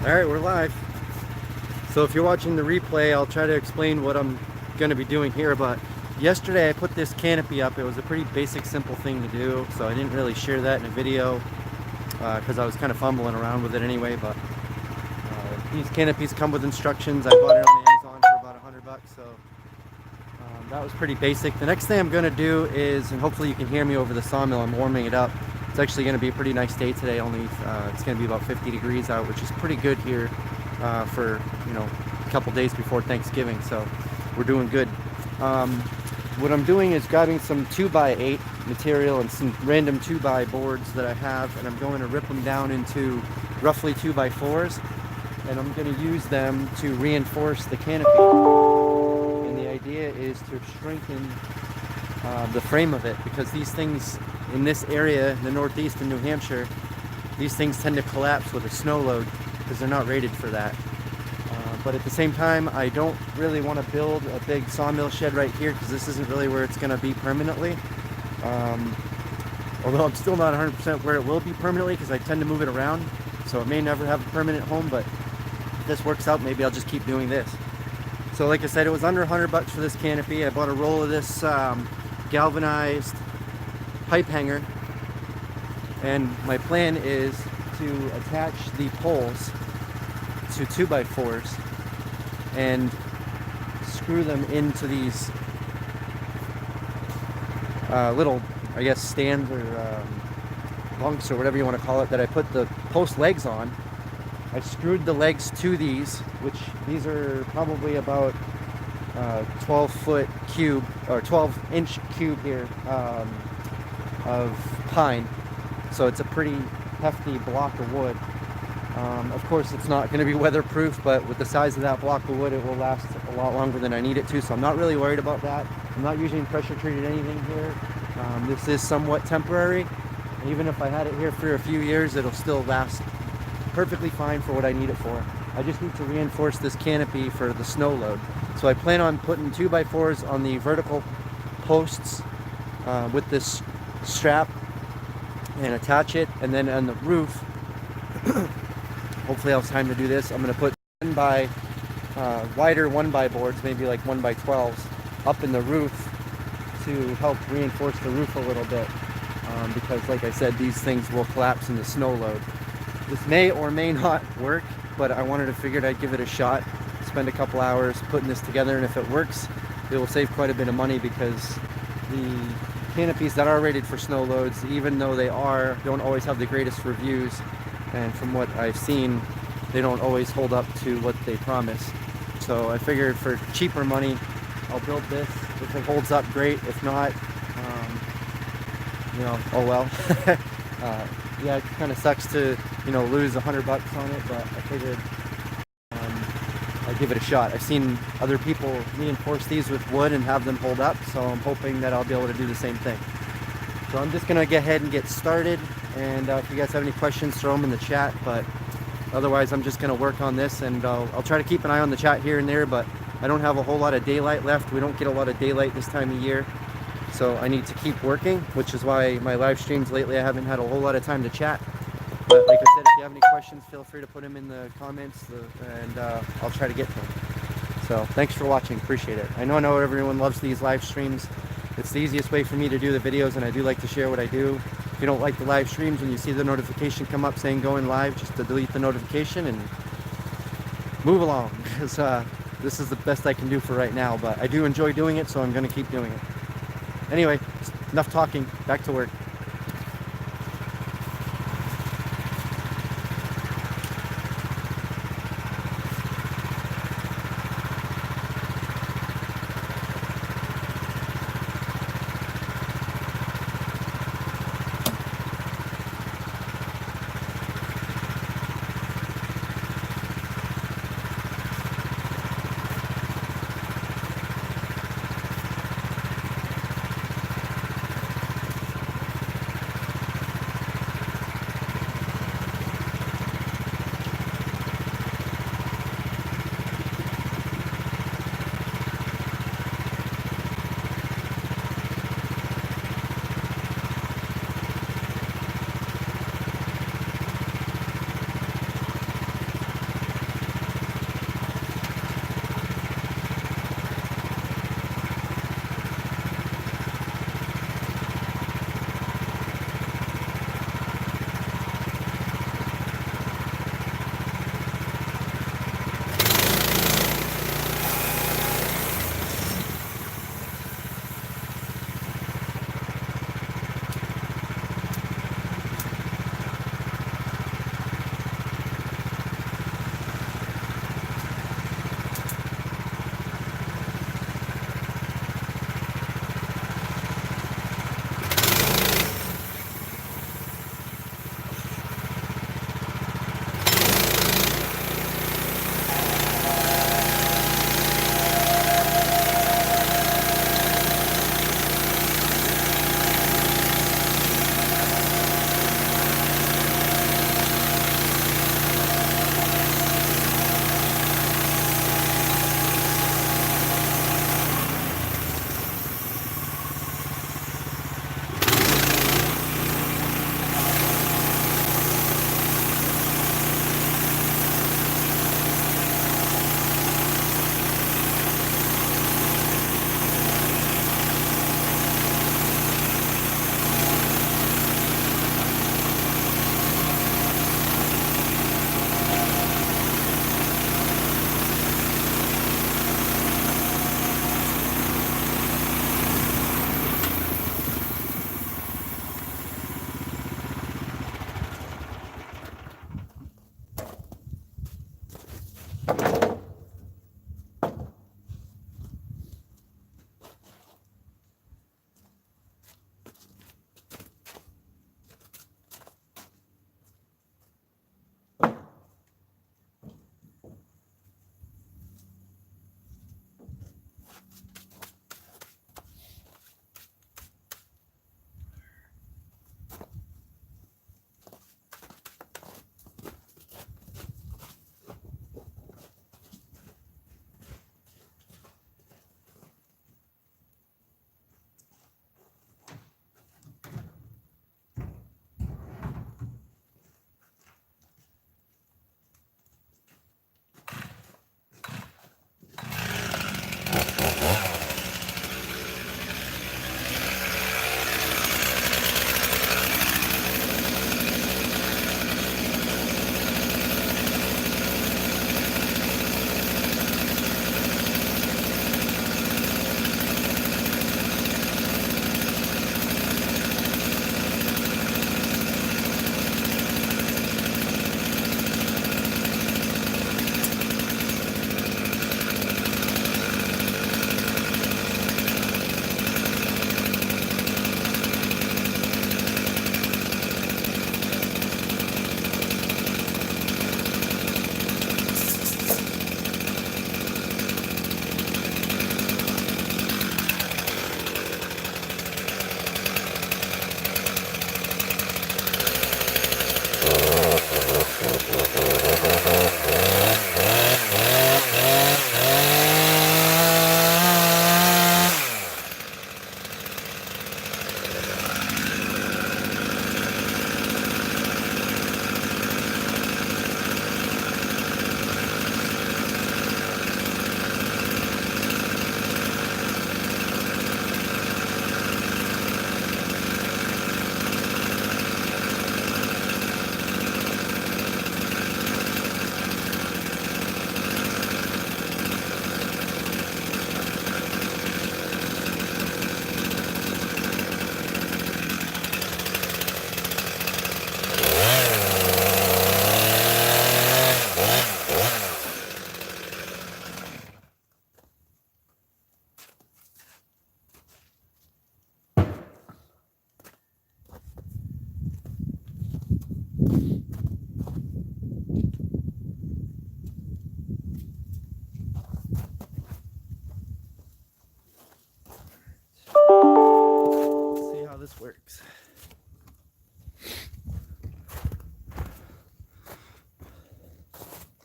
Alright, we're live. So if you're watching the replay, I'll try to explain what I'm going to be doing here. But yesterday I put this canopy up. It was a pretty basic, simple thing to do, so I didn't really share that in a video because I was kind of fumbling around with it anyway. But these canopies come with instructions. I bought it on Amazon for about $100, so that was pretty basic. The next thing I'm going to do is, and hopefully you can hear me over the sawmill, I'm warming it up. It's actually going to be a pretty nice day today. It's going to be about 50 degrees out, which is pretty good here for, you know, a couple days before Thanksgiving. So we're doing good. What I'm doing is grabbing some 2x8 material and some random 2x boards that I have, and I'm going to rip them down into roughly 2x4s, and I'm going to use them to reinforce the canopy. And the idea is to strengthen the frame of it, because these things in this area in the Northeast in New Hampshire, these things tend to collapse with a snow load because they're not rated for that. But at the same time, I don't really want to build a big sawmill shed right here because this isn't really where it's going to be permanently. Although I'm still not 100% where it will be permanently because I tend to move it around, so it may never have a permanent home. But if this works out, maybe I'll just keep doing this. So like I said, it was under $100 for this canopy. I bought a roll of this galvanized pipe hanger, and my plan is to attach the poles to 2x4s and screw them into these little, I guess, stands or bunks or whatever you want to call it that I put the post legs on. I screwed the legs to these, which these are probably about 12-foot cube or 12-inch cube here of pine, so it's a pretty hefty block of wood. Of course, it's not going to be weatherproof, but with the size of that block of wood, it will last a lot longer than I need it to, so I'm not really worried about that. I'm not using pressure treated anything here. This is somewhat temporary. Even if I had it here for a few years, it'll still last perfectly fine for what I need it for. I just need to reinforce this canopy for the snow load. So I plan on putting 2x4s on the vertical posts with this strap and attach it, and then on the roof, hopefully I'll have time to do this, I'm going to put wider 1x boards, maybe like 1x12s, up in the roof to help reinforce the roof a little bit, because like I said, these things will collapse in the snow load. This may or may not work, but I figured I'd give it a shot, spend a couple hours putting this together, and if it works, it will save quite a bit of money, because the canopies that are rated for snow loads, even though they don't always have the greatest reviews, and from what I've seen, they don't always hold up to what they promise. So I figured for cheaper money, I'll build this. If it holds up, great. If not, you know, oh well. Yeah, it kind of sucks to, you know, lose $100 on it, but I figured I'd give it a shot. I've seen other people reinforce these with wood and have them hold up, so I'm hoping that I'll be able to do the same thing. So I'm just gonna go ahead and get started, and if you guys have any questions, throw them in the chat, but otherwise I'm just gonna work on this, and I'll try to keep an eye on the chat here and there, but I don't have a whole lot of daylight left. We don't get a lot of daylight this time of year, so I need to keep working, which is why my live streams lately I haven't had a whole lot of time to chat. But like I said, if you have any questions, feel free to put them in the comments, and I'll try to get to them. So thanks for watching, appreciate it. I know everyone loves these live streams. It's the easiest way for me to do the videos, and I do like to share what I do. If you don't like the live streams, when you see the notification come up saying going live, just to delete the notification and move along, because this is the best I can do for right now, but I do enjoy doing it, so I'm going to keep doing it. Anyway, enough talking, back to work.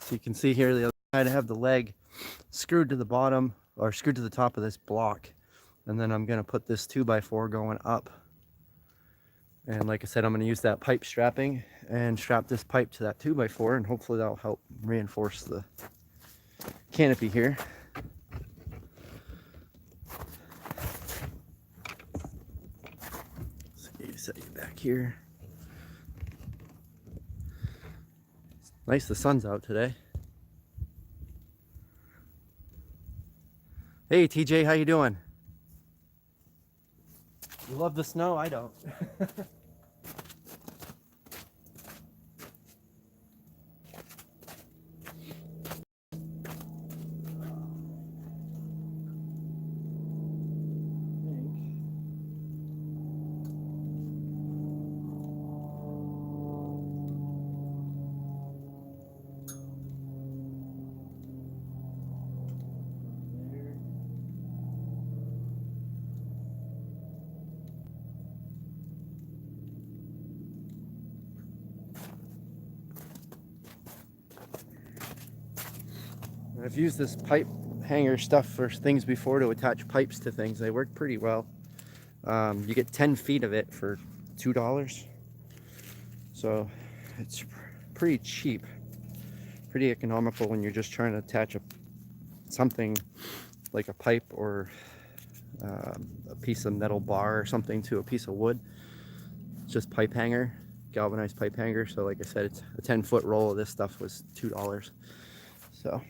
So you can see here the other side I have the leg screwed to the bottom, or screwed to the top of this block, and then I'm going to put this 2x4 going up. And like I said, I'm going to use that pipe strapping and strap this pipe to that 2x4, and hopefully that'll help reinforce the canopy here. So you set you back here. Nice, the sun's out today. Hey TJ, how you doing? You love the snow? I don't. I've used this pipe hanger stuff for things before to attach pipes to things. They work pretty well. You get 10 feet of it for $2. So it's pretty cheap, pretty economical when you're just trying to attach something like a pipe or a piece of metal bar or something to a piece of wood. It's just pipe hanger, galvanized pipe hanger. So like I said, it's a 10-foot roll of this stuff was $2. So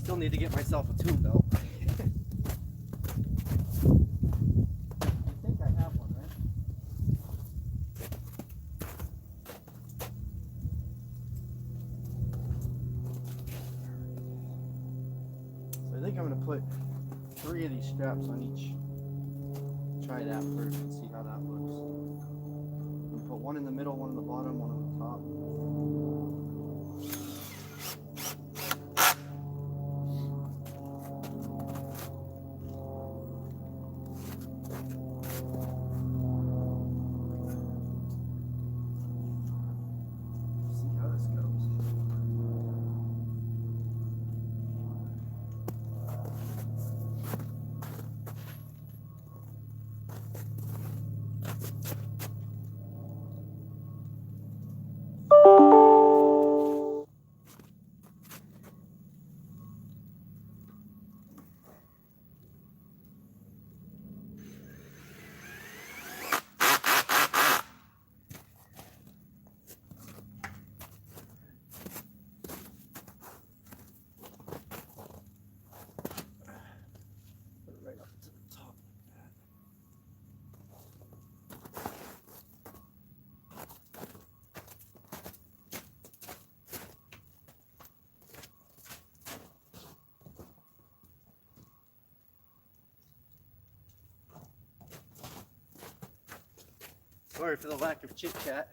still need to get myself a tool belt. I think I have one, right? So I think I'm going to put 3 of these straps on each. Try that first and see how that looks. I'm going to put one in the middle, one on the bottom, one on the top. Sorry for the lack of chit chat.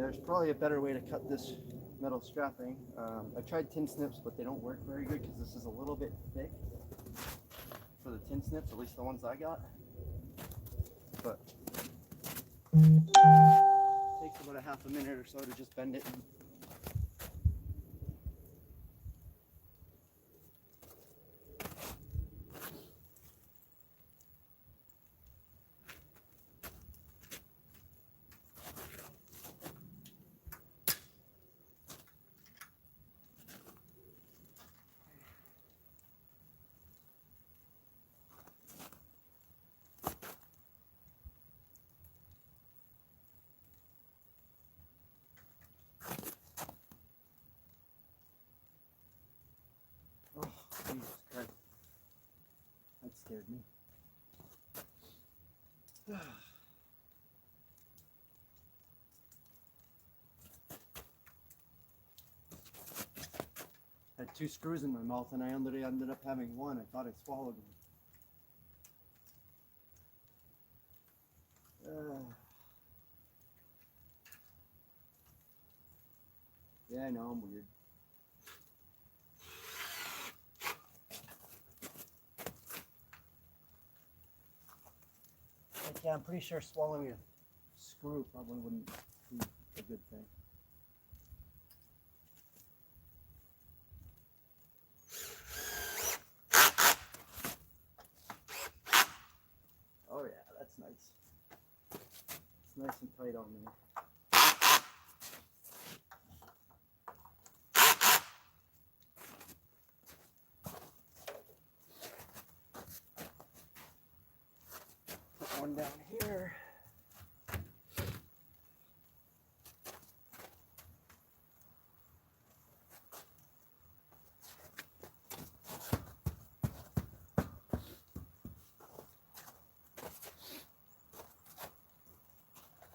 There's probably a better way to cut this metal strapping. I've tried tin snips, but they don't work very good because this is a little bit thick for the tin snips, at least the ones I got. But it takes about a half a minute or so to just bend it. Oh, Jesus Christ. That scared me. I had 2 screws in my mouth and I ended up having 1. I thought I swallowed one. Yeah, I know, I'm weird. Like, yeah, I'm pretty sure swallowing a screw probably wouldn't be a good thing. Oh yeah, that's nice. It's nice and tight on there. Put one down here.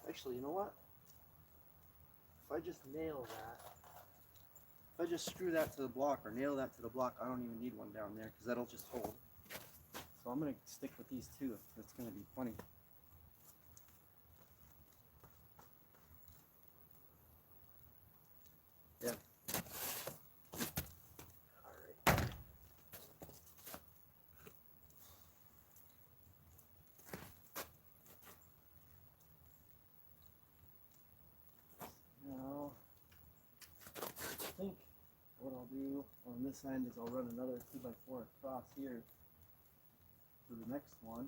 Actually, you know what? If I just nail that, if I just screw that to the block or nail that to the block, I don't even need one down there because that'll just hold. So I'm going to stick with these 2. That's going to be funny. Yeah. All right. Now, I think what I'll do on this end is I'll run another 2x4 across here to the next one.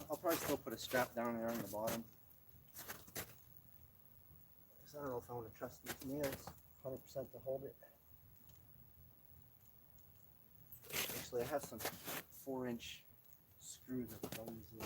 I'll probably still put a strap down there on the bottom. Because I don't know if I want to trust these nails 100% to hold it. Actually, I have some 4-inch screws I could always use.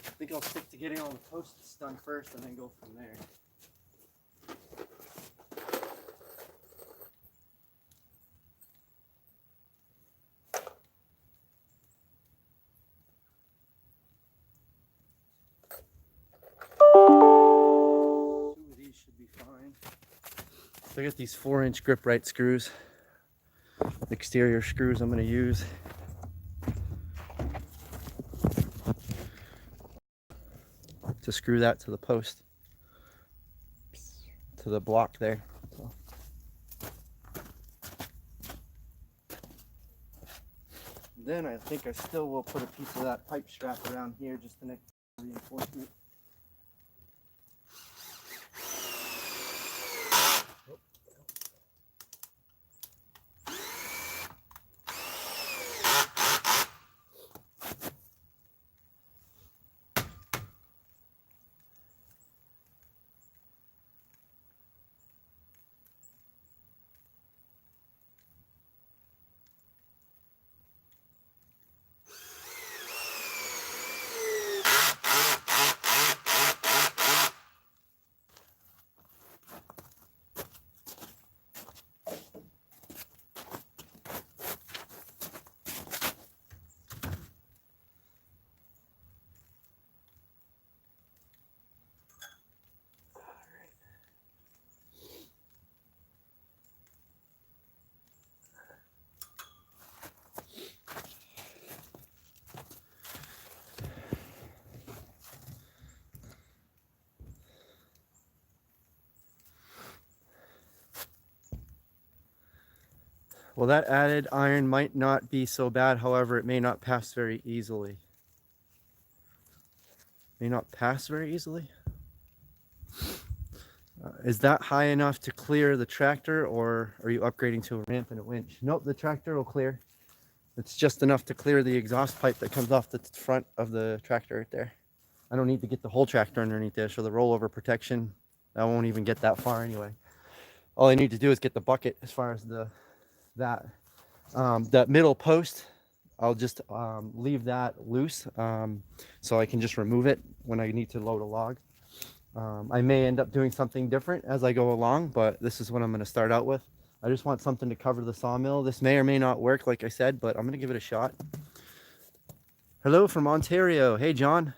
I think I'll stick to getting all the posts done first and then go from there. Two of these should be fine. So I got these 4-inch grip right screws, exterior screws I'm going to use. To screw that to the post, to the block there. So Then I think I still will put a piece of that pipe strap around here just to make reinforcement. Well, that added iron might not be so bad. However, it may not pass very easily. May not pass very easily. Is that high enough to clear the tractor, or are you upgrading to a ramp and a winch? Nope, the tractor will clear. It's just enough to clear the exhaust pipe that comes off the front of the tractor right there. I don't need to get the whole tractor underneath this, or the rollover protection. I won't even get that far anyway. All I need to do is get the bucket as far as that middle post. I'll just leave that loose so I can just remove it when I need to load a log. I may end up doing something different as I go along, but this is what I'm going to start out with. I just want something to cover the sawmill. This may or may not work, like I said, but I'm going to give it a shot. Hello from Ontario. Hey, John.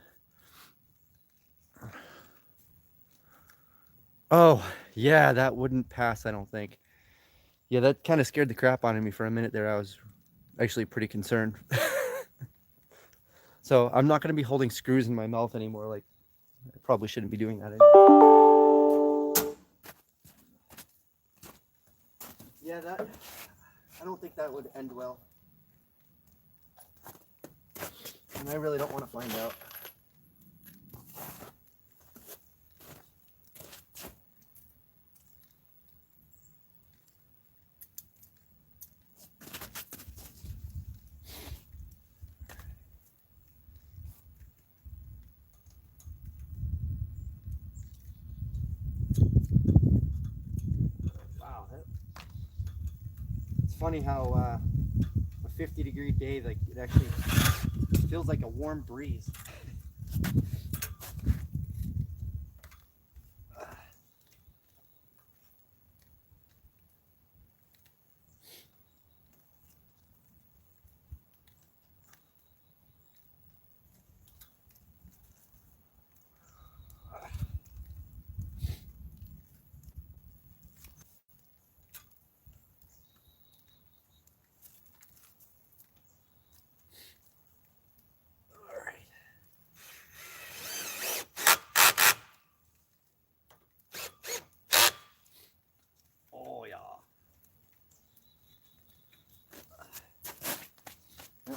Oh, yeah, that wouldn't pass, I don't think. Yeah, that kind of scared the crap out of me for a minute there. I was actually pretty concerned. So I'm not going to be holding screws in my mouth anymore. Like, I probably shouldn't be doing that anymore. Yeah, I don't think that would end well. And I really don't want to find out. Wow, it's funny how a 50-degree day, like, it actually feels like a warm breeze.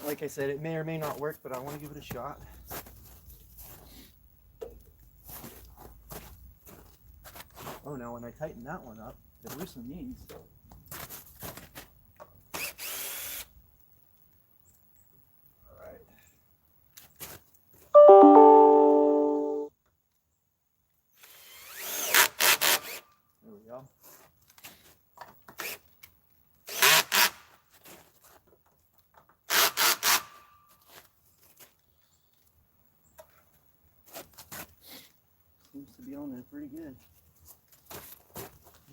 Like I said, it may or may not work, but I want to give it a shot. Oh, now when I tighten that one up, it loosen these. All right. There we go. Seems to be on there pretty good.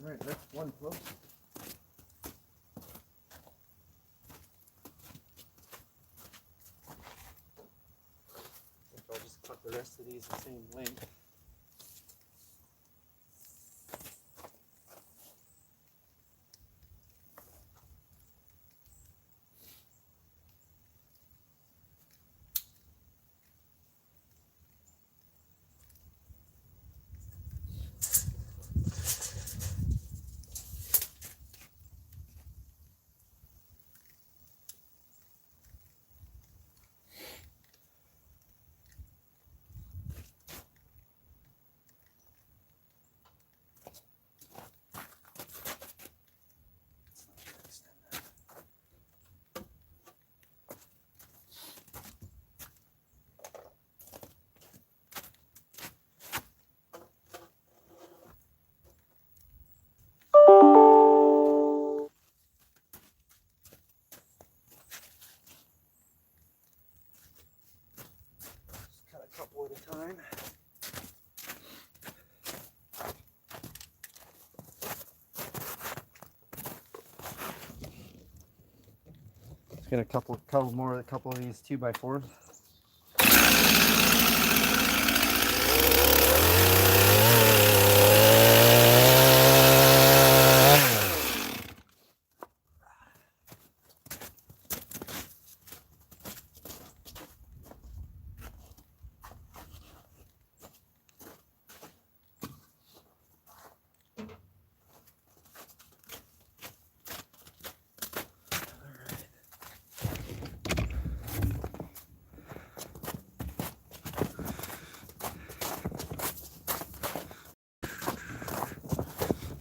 All right, that's one post. I think I'll just cut the rest of these the same length. time. Let's get a couple of these 2x4s.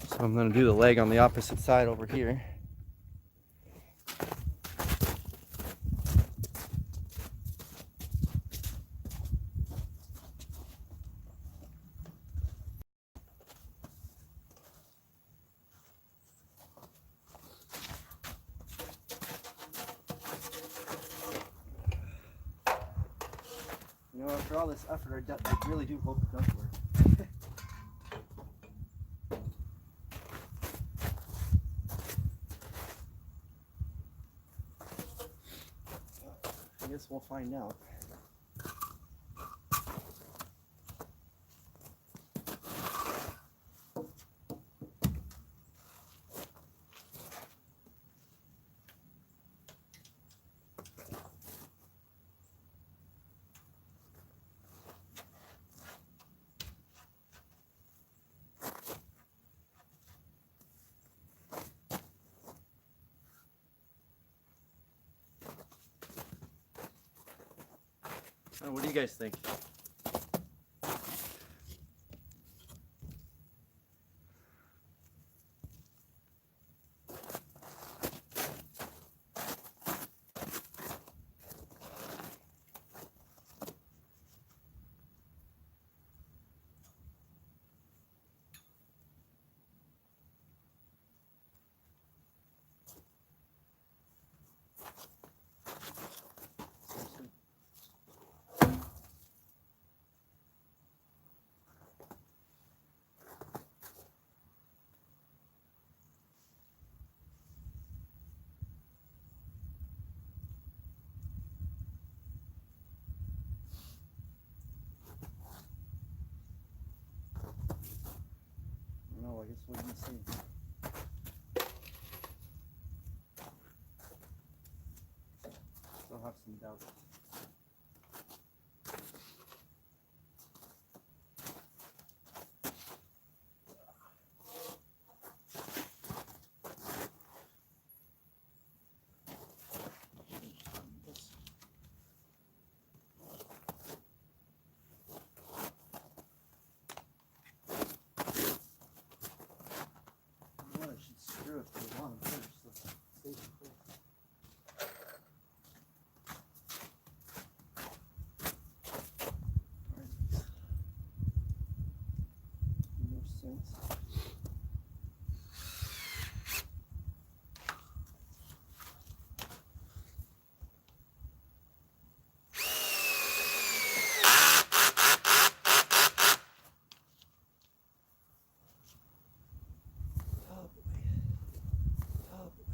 So I'm going to do the leg on the opposite side over here. You know, after all this effort, I really do hope it does work. I guess we'll find out. What do you guys think? No, I guess we're gonna see. Still have some doubts. I should screw it to the bottom first. Let's save it first. No sense. Oh boy. Oh boy.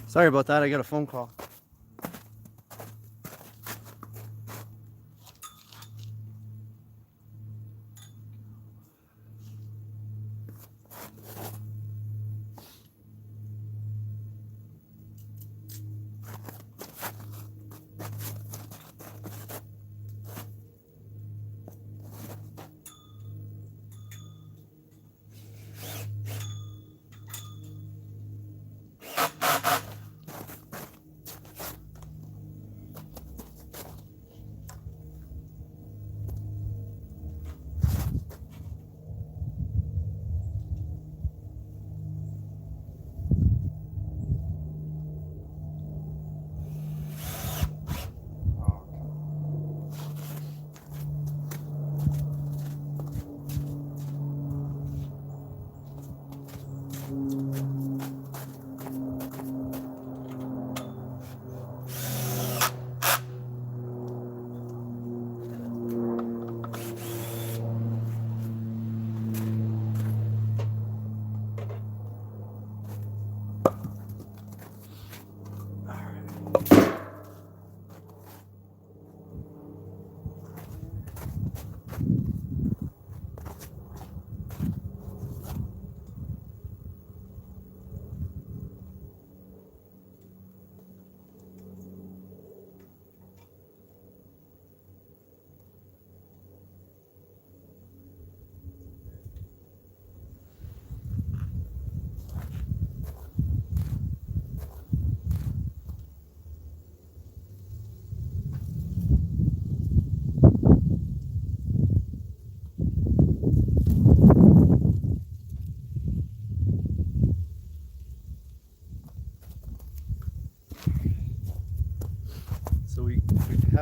Sorry about that, I got a phone call.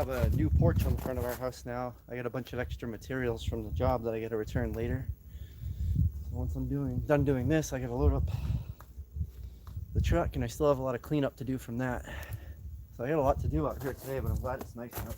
have a new porch on the front of our house now. I got a bunch of extra materials from the job that I got to return later. So once I'm done doing this, I got to load up the truck, and I still have a lot of cleanup to do from that. So I got a lot to do out here today, but I'm glad it's nice out.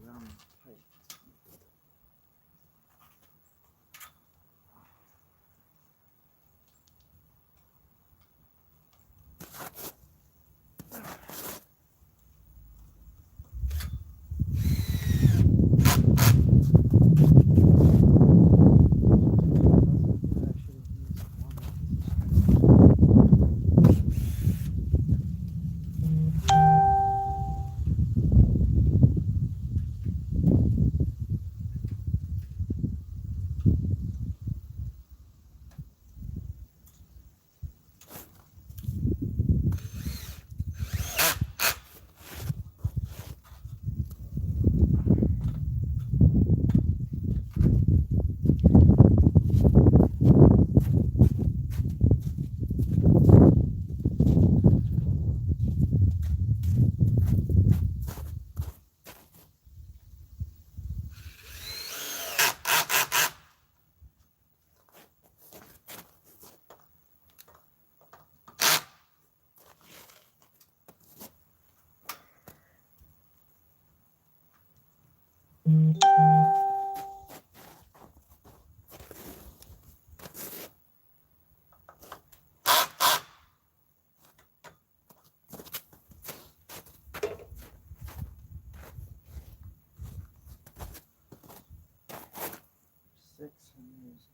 Around the pipe.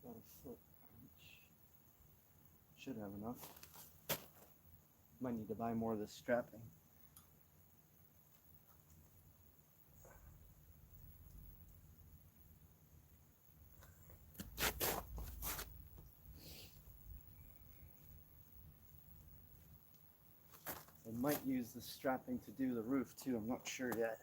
About a foot each. Should have enough. Might need to buy more of this strapping. I might use the strapping to do the roof too, I'm not sure yet.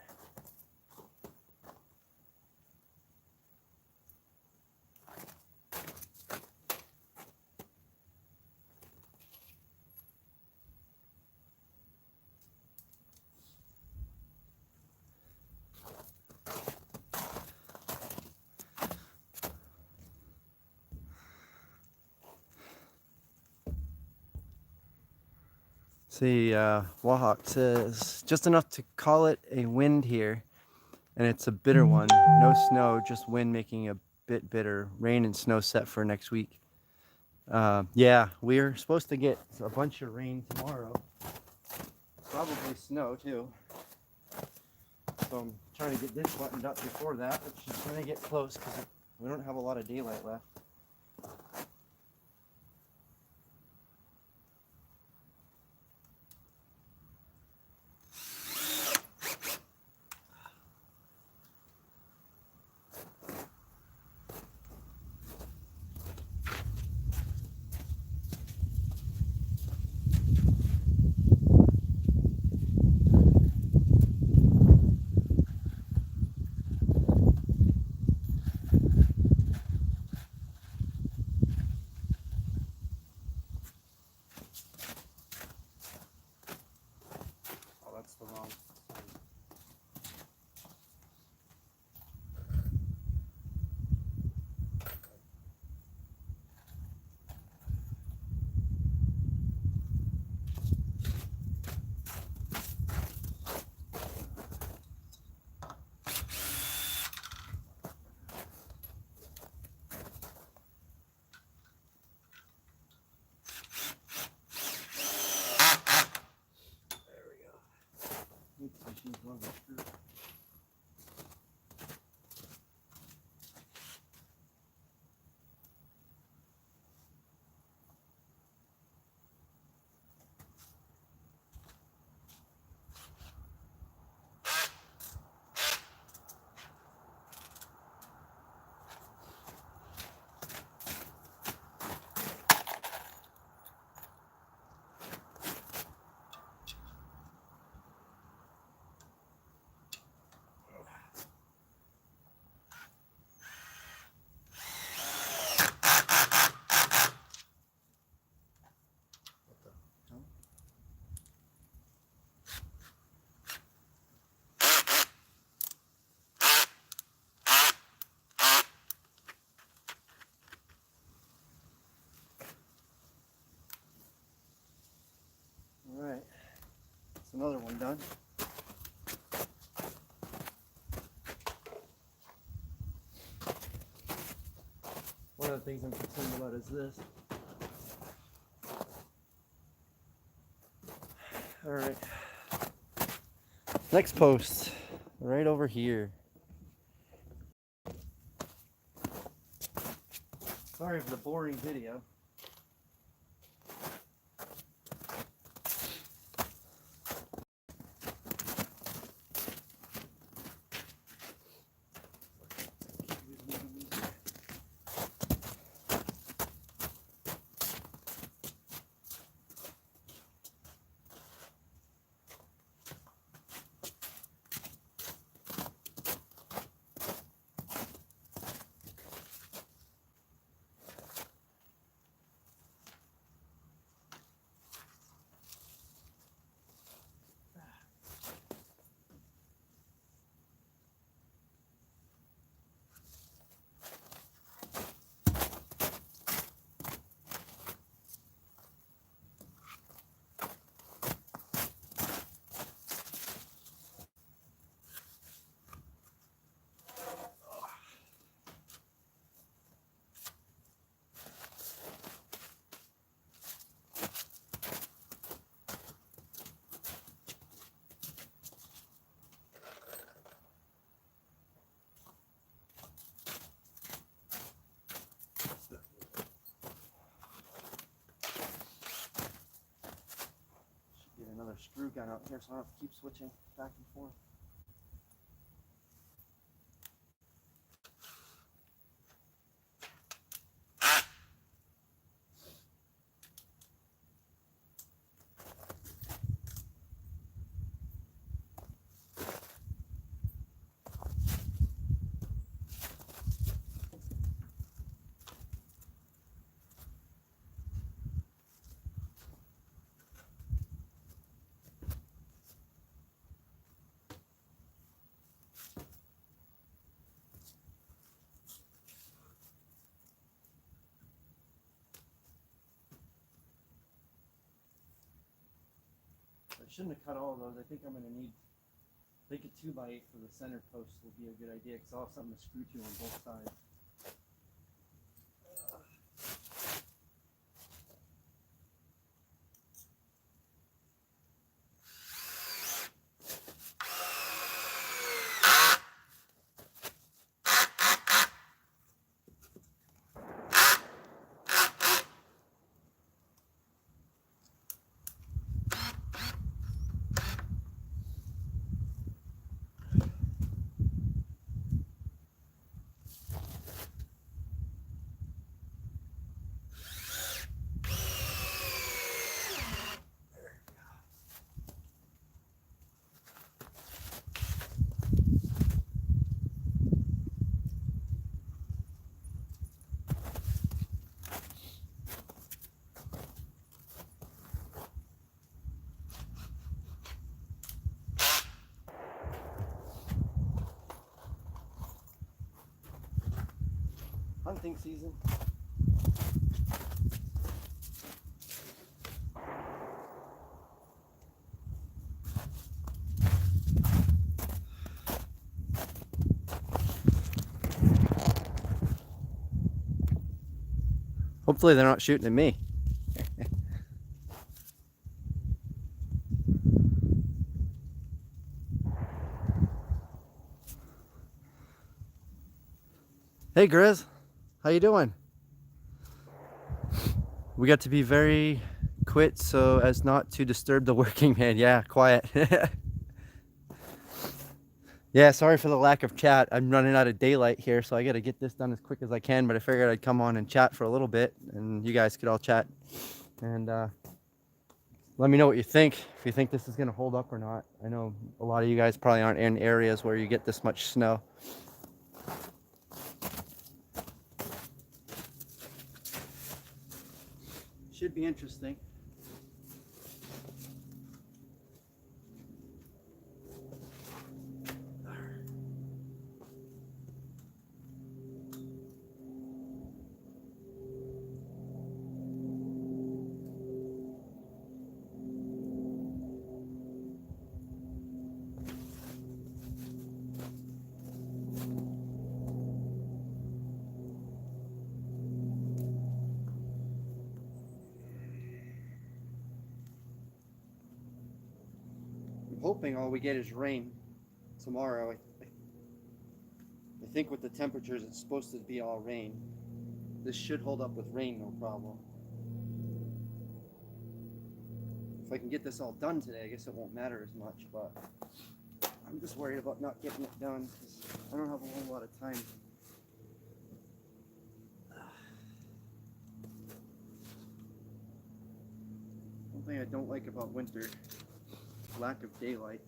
See, Wahawk says, just enough to call it a wind here, and it's a bitter one. No snow, just wind making a bit bitter. Rain and snow set for next week. Yeah, we're supposed to get a bunch of rain tomorrow. Probably snow too. So I'm trying to get this buttoned up before that, which is going to get close because we don't have a lot of daylight left. Another one done. One of the things I'm concerned about is this. All right. Next post, right over here. Sorry for the boring video. Get another screw gun out here so I don't have to keep switching back and forth. I shouldn't have cut all of those. I think I'm going to need, I think a 2x8 for the center post will be a good idea because I'll have something to screw to on both sides. Hunting season. Hopefully they're not shooting at me. Hey Grizz, how you doing? We got to be very quiet so as not to disturb the working man. Yeah, quiet. Yeah, sorry for the lack of chat. I'm running out of daylight here, so I got to get this done as quick as I can, but I figured I'd come on and chat for a little bit, and you guys could all chat. And let me know what you think, if you think this is going to hold up or not. I know a lot of you guys probably aren't in areas where you get this much snow. Should be interesting. hoping all we get is rain tomorrow. I think with the temperatures, it's supposed to be all rain. This should hold up with rain, no problem. If I can get this all done today, I guess it won't matter as much, but I'm just worried about not getting it done because I don't have a whole lot of time. One thing I don't like about winter, lack of daylight.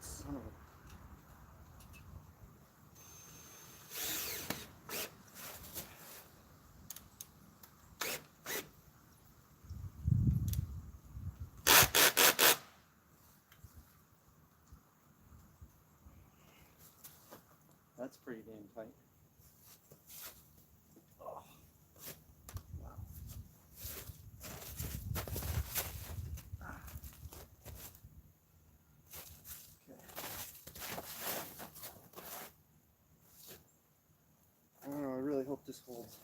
Son of a... That's pretty damn tight. Oh, wow. Okay. I don't know, I really hope this holds.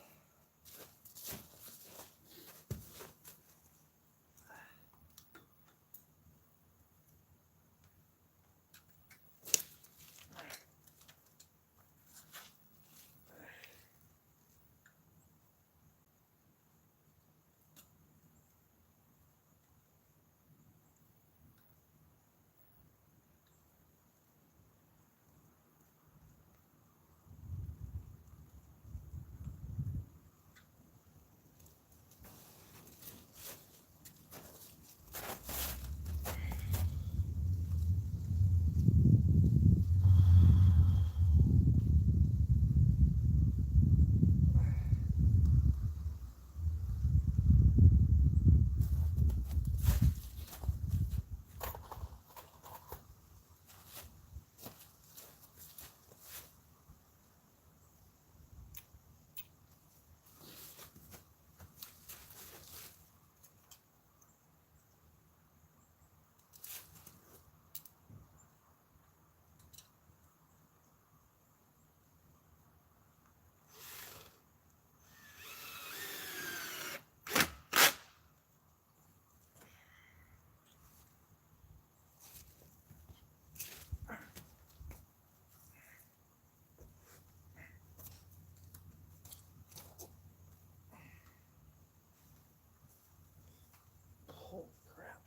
Holy crap.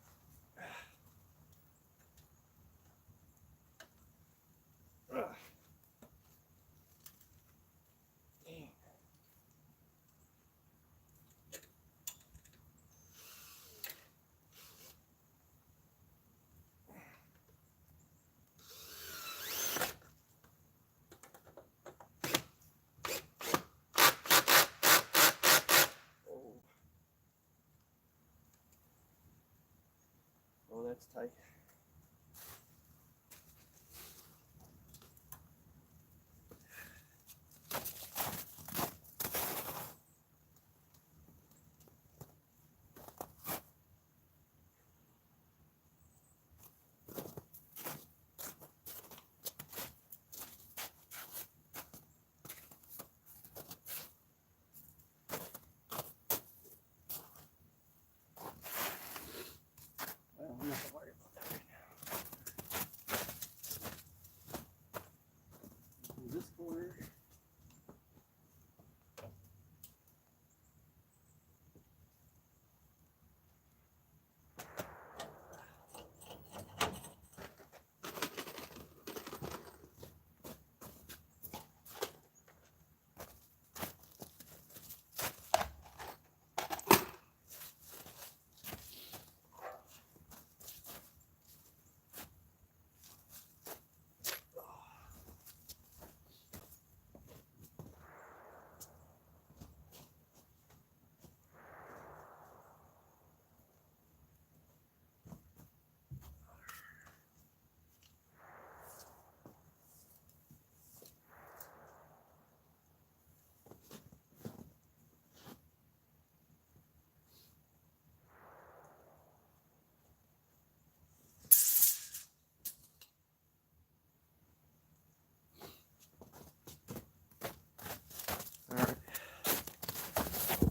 Ugh. Dang. Oh. Oh, that's tight.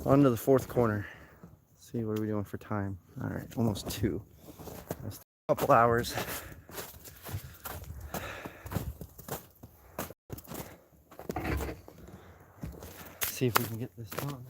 On to the fourth corner. Let's see, what are we doing for time? All right, almost 2. That's a couple hours. See if we can get this done.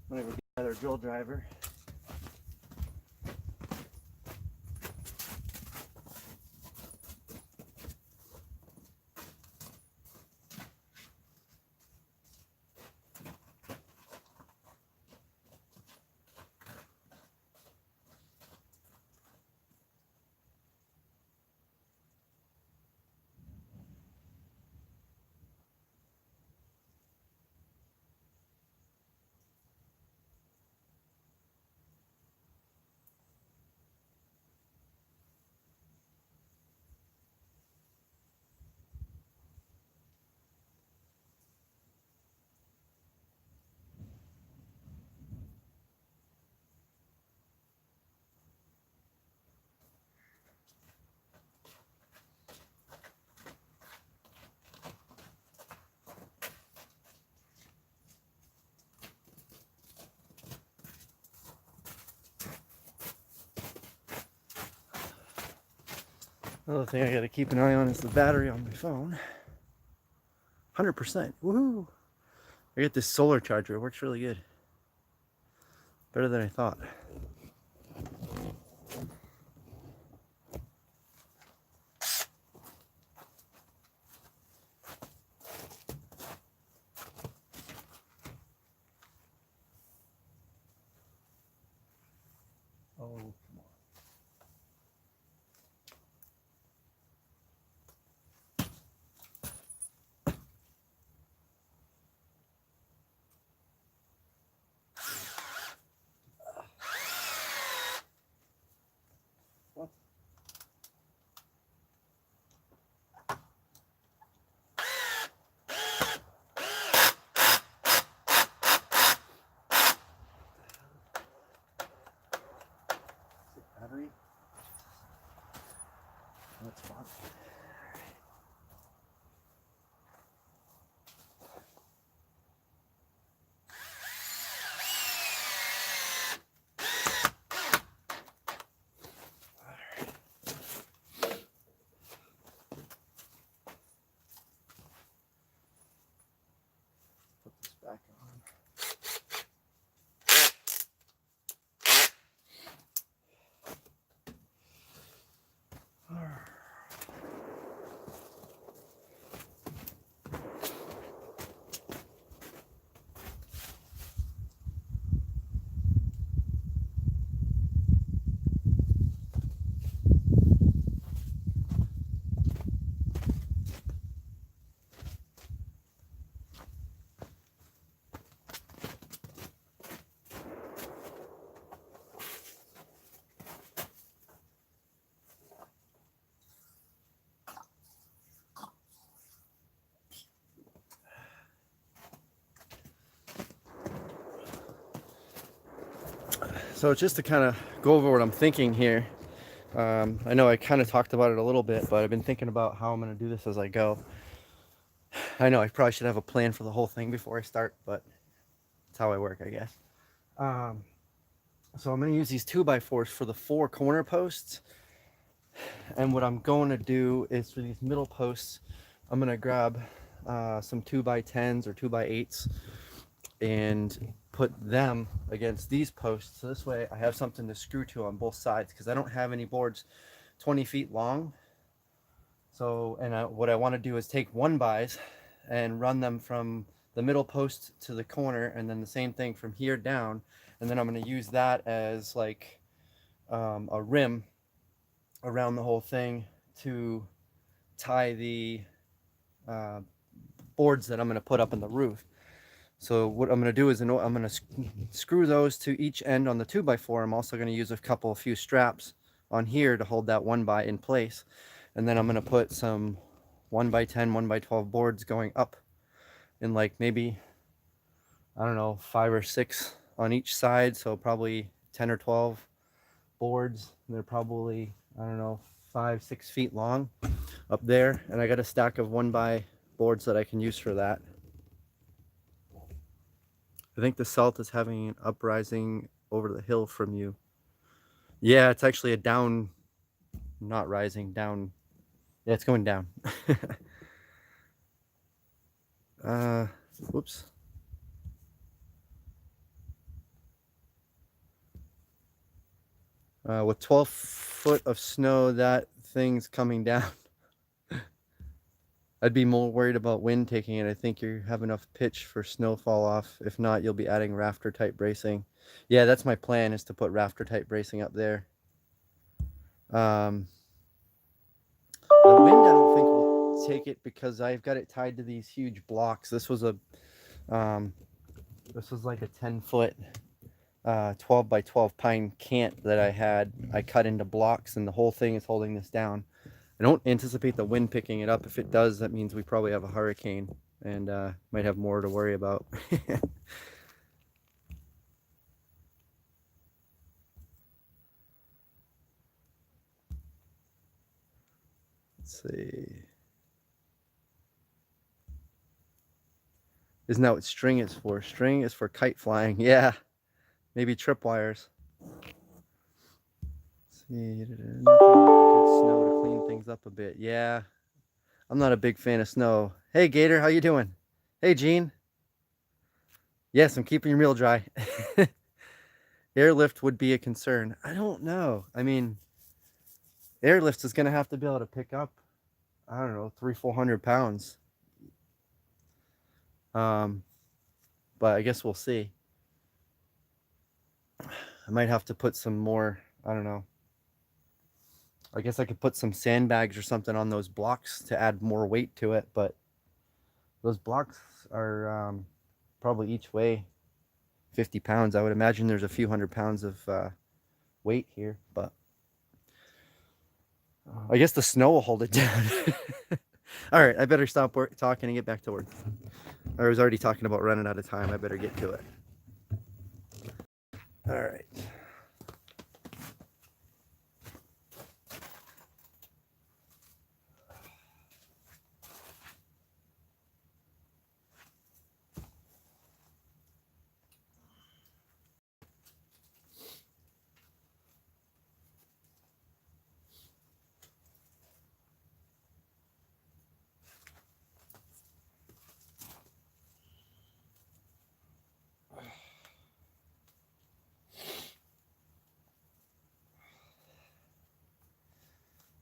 I'm gonna go get another drill driver. Another thing I gotta keep an eye on is the battery on my phone. 100%. Woohoo! I got this solar charger. It works really good. Better than I thought. Oh, come on. What? Battery? That's fun. Put this back on. So just to kind of go over what I'm thinking here, I know I kind of talked about it a little bit, but I've been thinking about how I'm going to do this as I go. I know I probably should have a plan for the whole thing before I start, but it's how I work, I guess. So I'm going to use these 2x4s for the 4 corner posts. And what I'm going to do is for these middle posts, I'm going to grab some 2x10s or 2x8s and put them against these posts. So this way I have something to screw to on both sides, because I don't have any boards 20 feet long. So, and what I want to do is take 1x and run them from the middle post to the corner, and then the same thing from here down. And then I'm going to use that as like a rim around the whole thing to tie the boards that I'm going to put up in the roof. So what I'm going to do is I'm going to screw those to each end on the 2x4. I'm also going to use a few straps on here to hold that 1x in place. And then I'm going to put some 1x10, 1x12 boards going up in like maybe, I don't know, 5 or 6 on each side. So probably 10 or 12 boards. They're probably, I don't know, 5-6 feet long up there. And I got a stack of 1x boards that I can use for that. I think the salt is having an uprising over the hill from you. Yeah, it's actually a down, not rising, down. Yeah, it's going down. Whoops. With 12 foot of snow, that thing's coming down. I'd be more worried about wind taking it. I think you have enough pitch for snow fall off. If not, you'll be adding rafter type bracing. Yeah, that's my plan, is to put rafter type bracing up there. The wind, I don't think will take it, because I've got it tied to these huge blocks. This was like a 10-foot 12x12 pine cant that I cut into blocks, and the whole thing is holding this down. I don't anticipate the wind picking it up. If it does, that means we probably have a hurricane, and might have more to worry about. Let's see. Isn't that what string is for? String is for kite flying. Yeah, maybe tripwires. Let's see. Nothing but good snow to clean things up a bit. Yeah, I'm not a big fan of snow. Hey, Gator, how you doing? Hey, Gene. Yes, I'm keeping your meal dry. Airlift would be a concern. I don't know. I mean, airlift is going to have to be able to pick up, I don't know, 300-400 pounds. But I guess we'll see. I might have to put some more, I don't know. I guess I could put some sandbags or something on those blocks to add more weight to it, but those blocks are probably each weigh 50 pounds. I would imagine there's a few 100 pounds of weight here, but I guess the snow will hold it down. All right, I better stop talking and get back to work. I was already talking about running out of time. I better get to it. All right.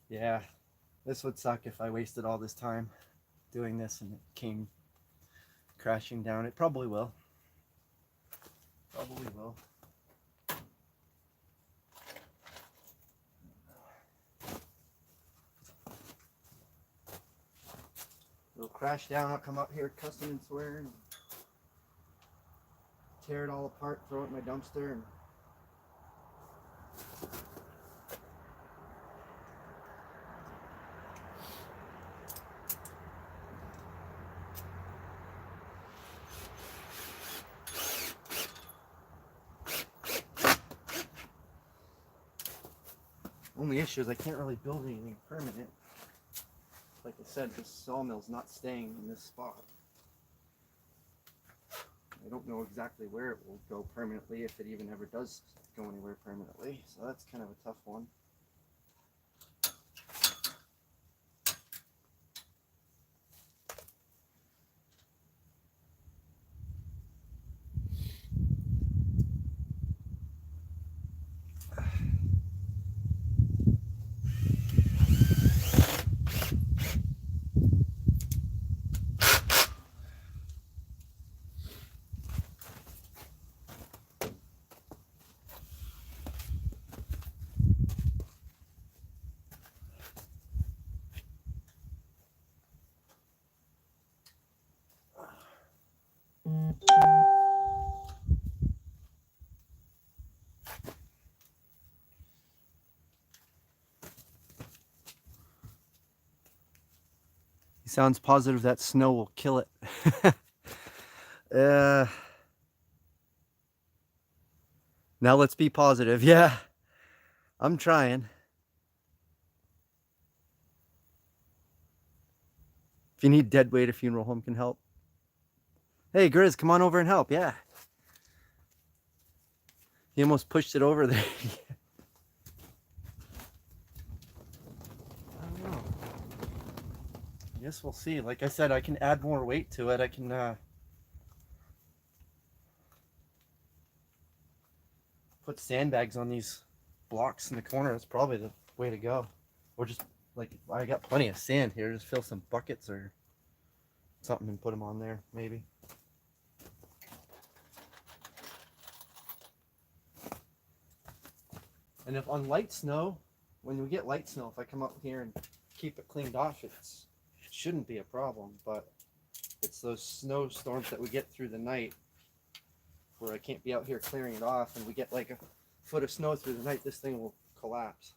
Yeah, this would suck if I wasted all this time doing this and it came crashing down. It probably will. Probably will. It'll crash down. I'll come out here cussing and swearing, tear it all apart, throw it in my dumpster, and Only issue is I can't really build anything permanent. Like I said, this sawmill's not staying in this spot. I don't know exactly where it will go permanently, if it even ever does go anywhere permanently. So that's kind of a tough one. He sounds positive that snow will kill it. uh, now let's be positive. Yeah, I'm trying. If you need dead weight, a funeral home can help. Hey, Grizz, come on over and help. Yeah. He almost pushed it over there. I don't know. I guess we'll see. Like I said, I can add more weight to it. I can put sandbags on these blocks in the corner. That's probably the way to go. Or just, like, I got plenty of sand here. Just fill some buckets or something and put them on there, maybe. And if on light snow, when we get light snow, if I come up here and keep it cleaned off, it shouldn't be a problem. But it's those snowstorms that we get through the night where I can't be out here clearing it off, and we get like a foot of snow through the night, this thing will collapse.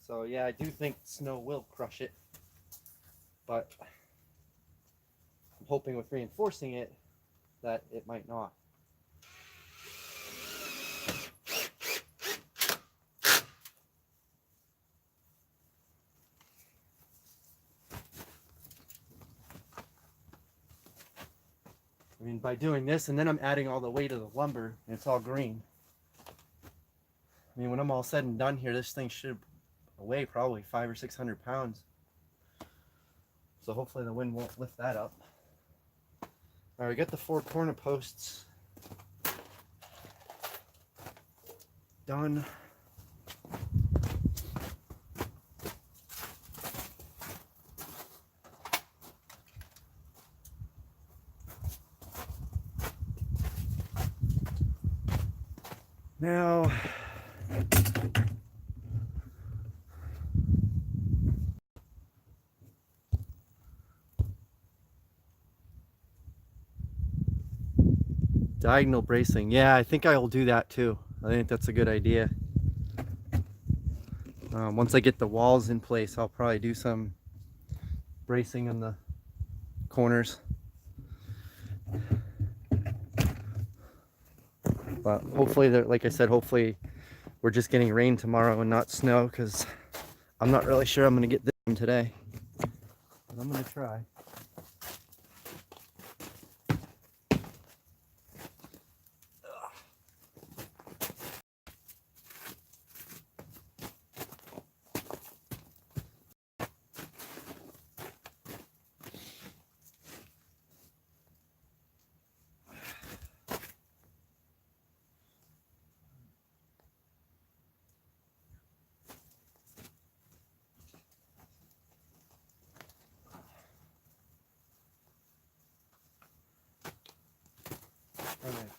So yeah, I do think snow will crush it, but I'm hoping with reinforcing it that it might not. I mean, by doing this, and then I'm adding all the weight of the lumber, and it's all green. I mean, when I'm all said and done here, this thing should weigh probably 500 or 600 pounds. So hopefully the wind won't lift that up. All right, we got the 4 corner posts done. Now, diagonal bracing. Yeah, I think I will do that too. I think that's a good idea. Once I get the walls in place, I'll probably do some bracing in the corners. But hopefully, like I said, hopefully we're just getting rain tomorrow and not snow, because I'm not really sure I'm going to get this one today. But I'm going to try. All right.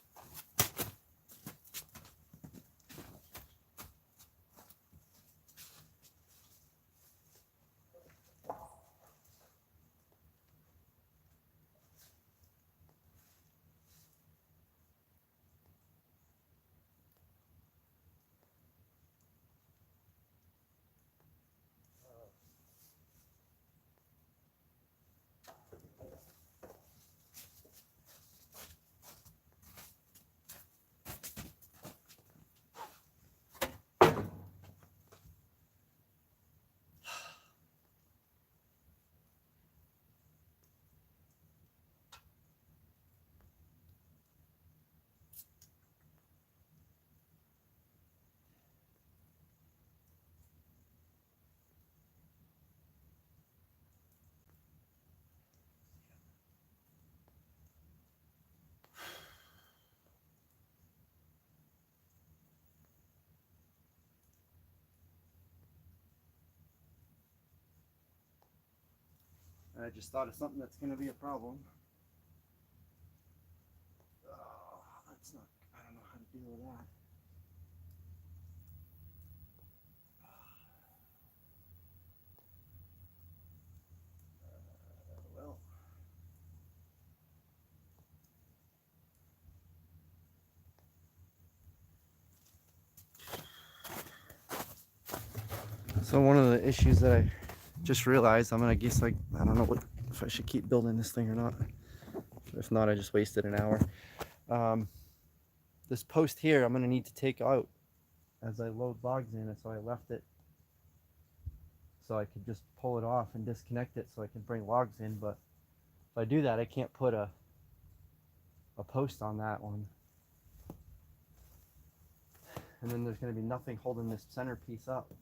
I just thought of something that's going to be a problem. Oh, that's not, I don't know how to deal with that. Well. So one of the issues that I just realized, I guess I don't know if I should keep building this thing or not. If not, I just wasted an hour. This post here, I'm gonna need to take out as I load logs in, and so I left it so I could just pull it off and disconnect it so I can bring logs in. But if I do that, I can't put a post on that one, and then there's gonna be nothing holding this centerpiece up.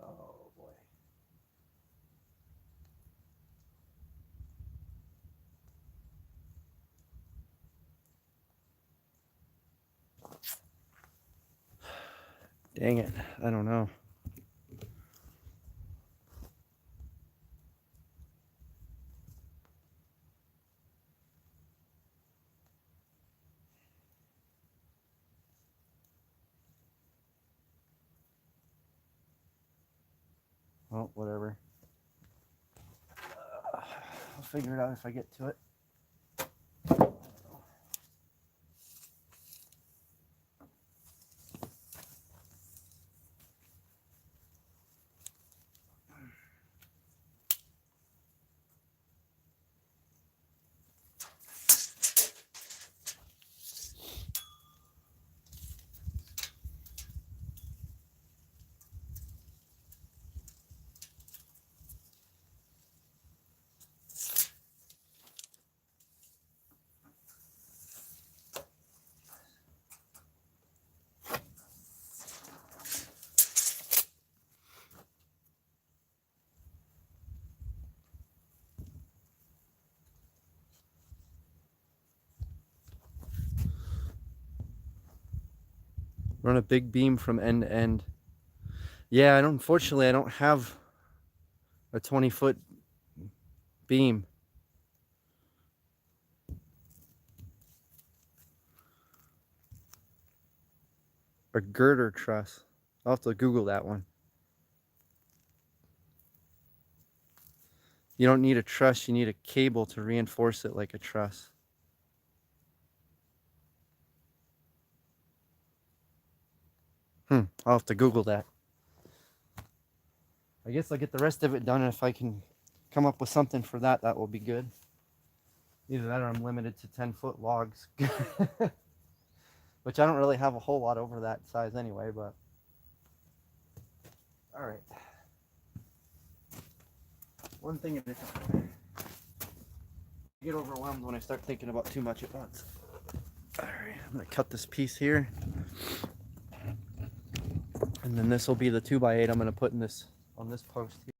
Oh boy. Dang it, I don't know. Well, whatever. I'll figure it out if I get to it. Run a big beam from end to end. Yeah, unfortunately I don't have a 20-foot beam. A girder truss. I'll have to Google that one. You don't need a truss, you need a cable to reinforce it like a truss. I'll have to Google that. I guess I'll get the rest of it done, and if I can come up with something for that, that will be good. Either that or I'm limited to 10-foot logs. Which I don't really have a whole lot over that size anyway, but... Alright. One thing at a time. I get overwhelmed when I start thinking about too much at once. Alright, I'm going to cut this piece here. And then this will be the 2x8 I'm going to put in this on this post here.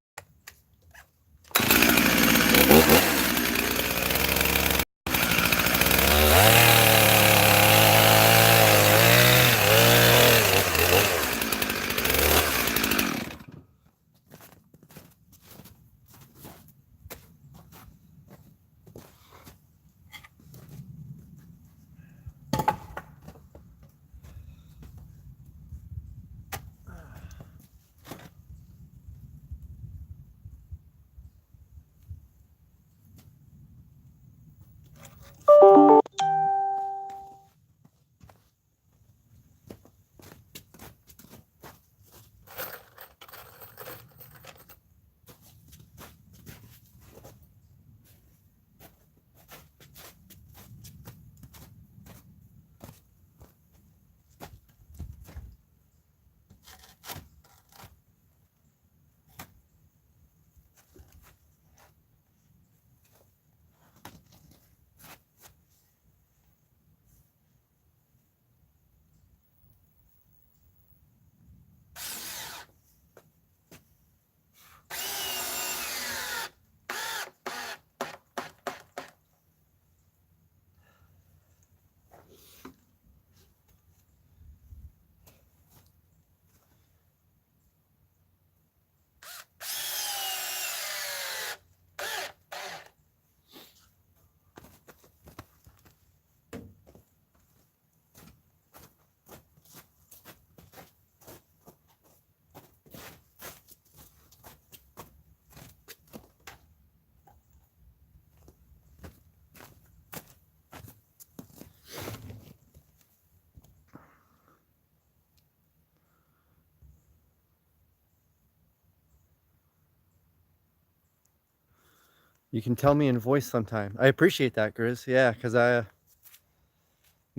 You can tell me in voice sometime. I appreciate that, Grizz. Yeah, because I'm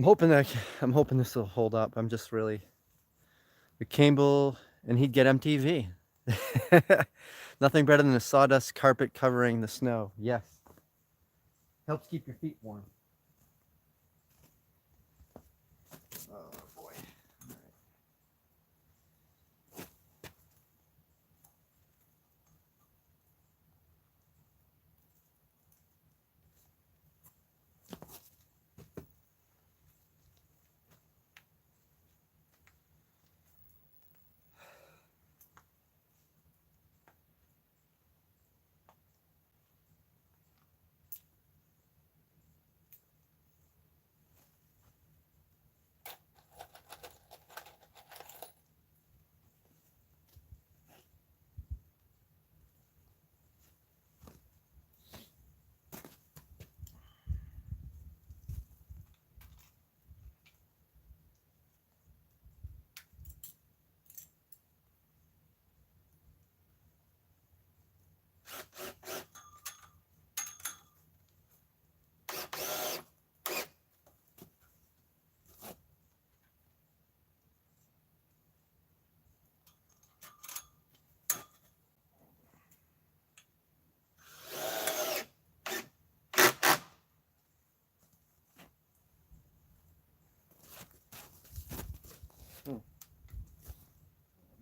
hoping this will hold up. I'm just really the Campbell, and he'd get MTV. Nothing better than a sawdust carpet covering the snow. Yes. Helps keep your feet warm. Oh boy.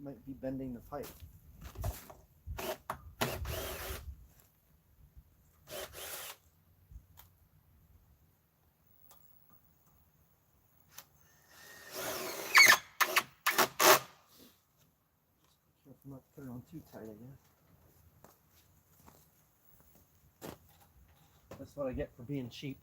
Might be bending the pipe. Not put it on too tight, I guess. That's what I get for being cheap.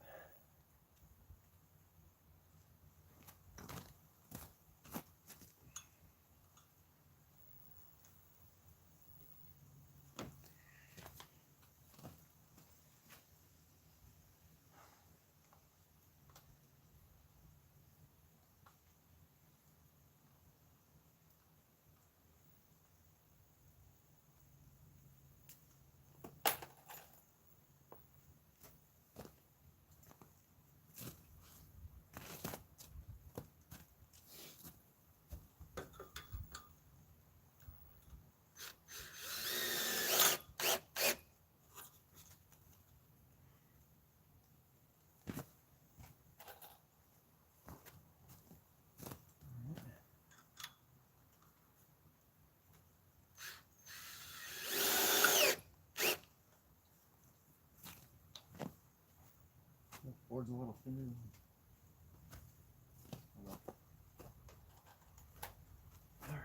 Board's a little thinner. All right.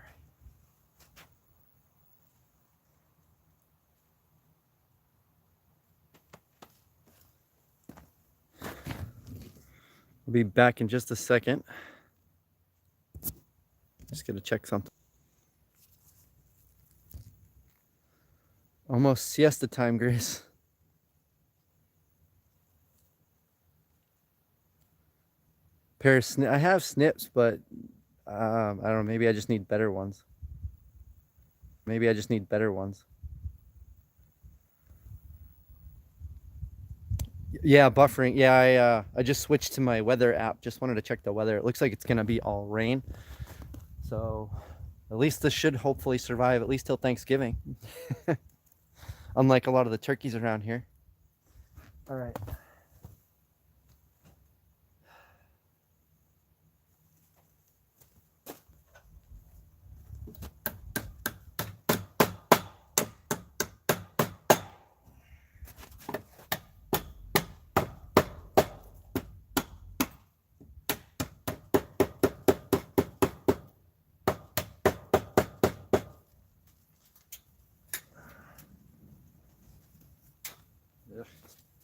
We'll be back in just a second. Just gonna check something. Almost siesta time, Grace. Pair of I have snips, but I don't know. Maybe I just need better ones. Maybe I just need better ones. Yeah, buffering. Yeah, I just switched to my weather app. Just wanted to check the weather. It looks like it's gonna be all rain. So at least this should hopefully survive at least till Thanksgiving. Unlike a lot of the turkeys around here. All right.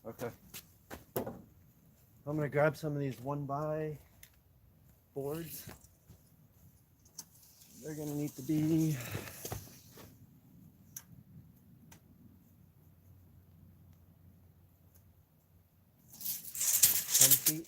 Okay. I'm gonna grab some of these 1x boards. They're gonna need to be 10 feet.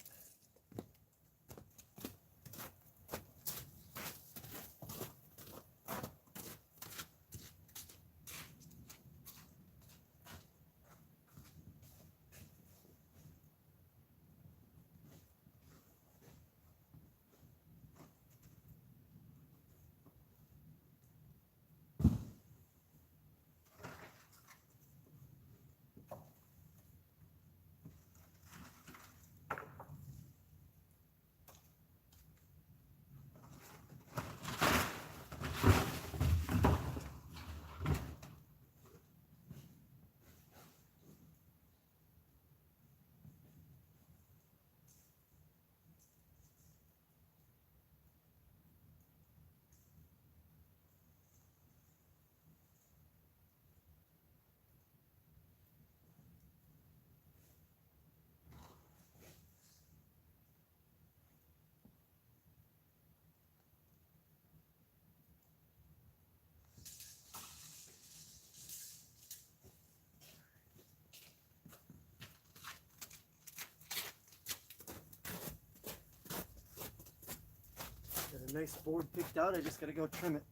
nice board picked out. I just gotta go trim it.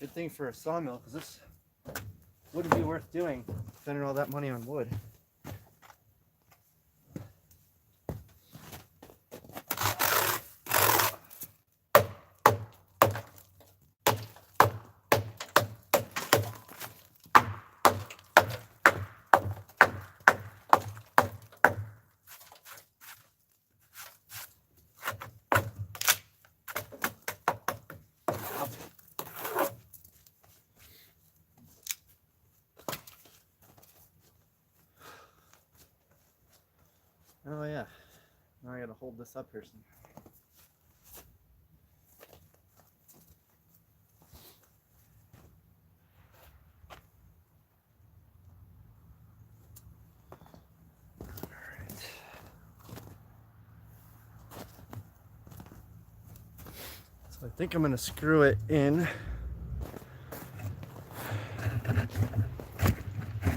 Good thing for a sawmill, because this wouldn't be worth doing, spending all that money on wood. Oh yeah, now I gotta hold this up here some. Alright. So I think I'm gonna screw it in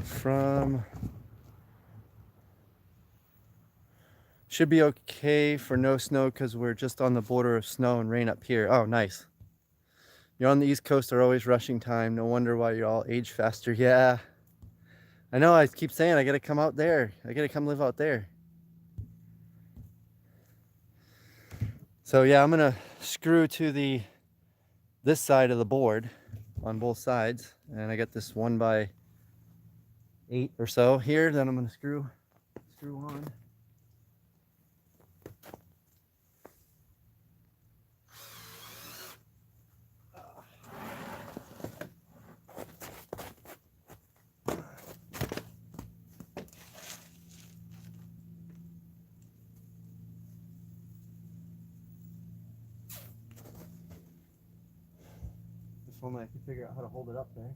from. Should be okay for no snow because we're just on the border of snow and rain up here. Oh, nice. You're on the East Coast, are always rushing time. No wonder why you all age faster. Yeah. I know, I keep saying I gotta come out there. I gotta come live out there. So yeah, I'm gonna screw to this side of the board on both sides. And I got this 1x8 or so here. Then I'm gonna screw on. If only I could figure out how to hold it up there.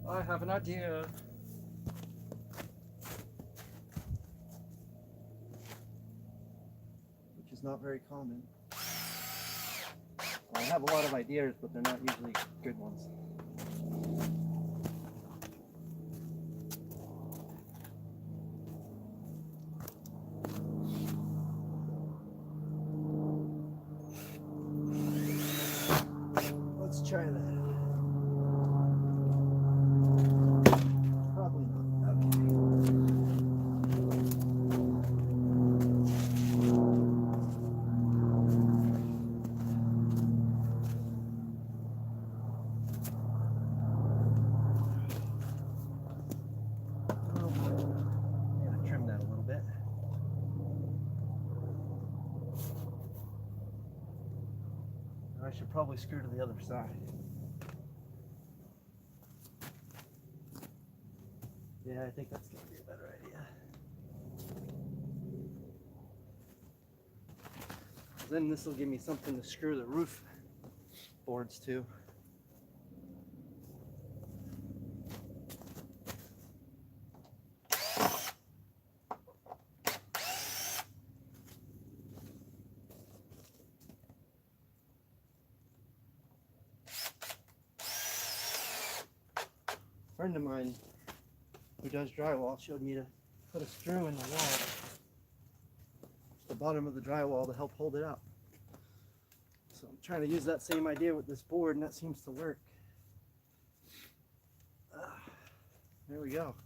I have an idea. Which is not very common. I have a lot of ideas, but they're not usually good ones. Let's try that. Probably not. Okay. I'm gonna trim that a little bit. I should probably screw to the other side. Yeah, I think that's going to be a better idea. Then this will give me something to screw the roof boards to. A friend of mine who does drywall showed me to put a screw in the wall, the bottom of the drywall, to help hold it up. So I'm trying to use that same idea with this board, and that seems to work. There we go.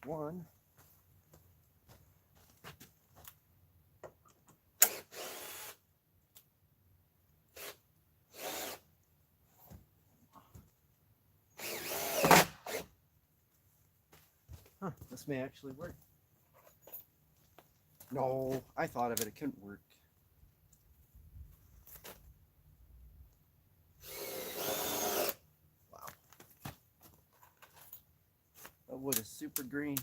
one. Huh, this may actually work. No, I thought of it, it couldn't work. Wow. That wood is super green.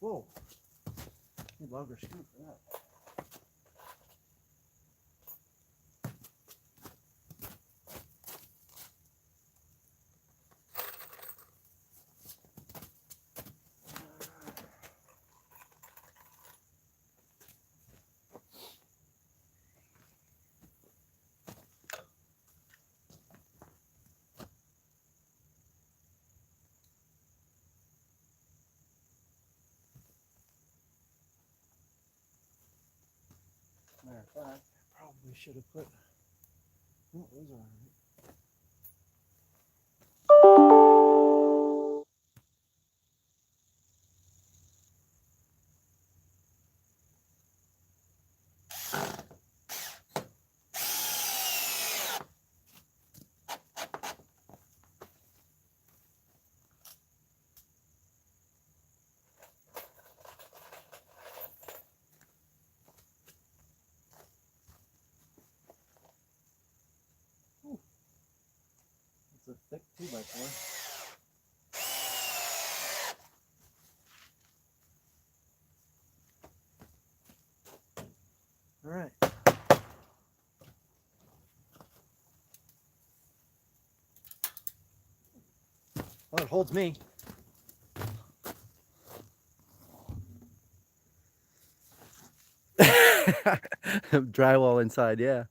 Whoa, need longer screw for that. Matter of fact, I probably should have put. Oh, those are all right. Ooh, it's a thick 2x4. All right. Well, it holds me. Drywall inside, yeah.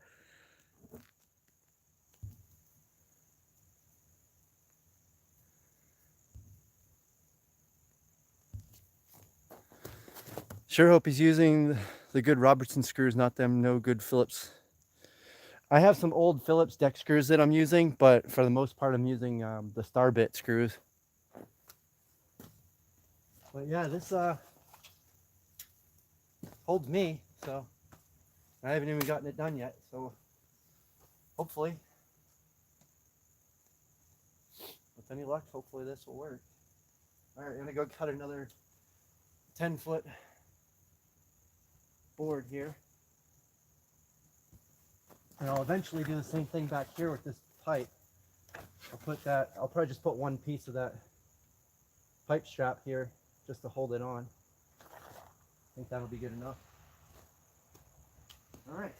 Sure hope he's using the good Robertson screws, not them no good Phillips. I have some old Phillips deck screws that I'm using, but for the most part I'm using the star bit screws. But yeah, this holds me, so I haven't even gotten it done yet, so hopefully, with any luck, hopefully this will work. All right, I'm gonna go cut another 10-foot board here. And I'll eventually do the same thing back here with this pipe. I'll probably just put one piece of that pipe strap here just to hold it on. I think that'll be good enough. All right.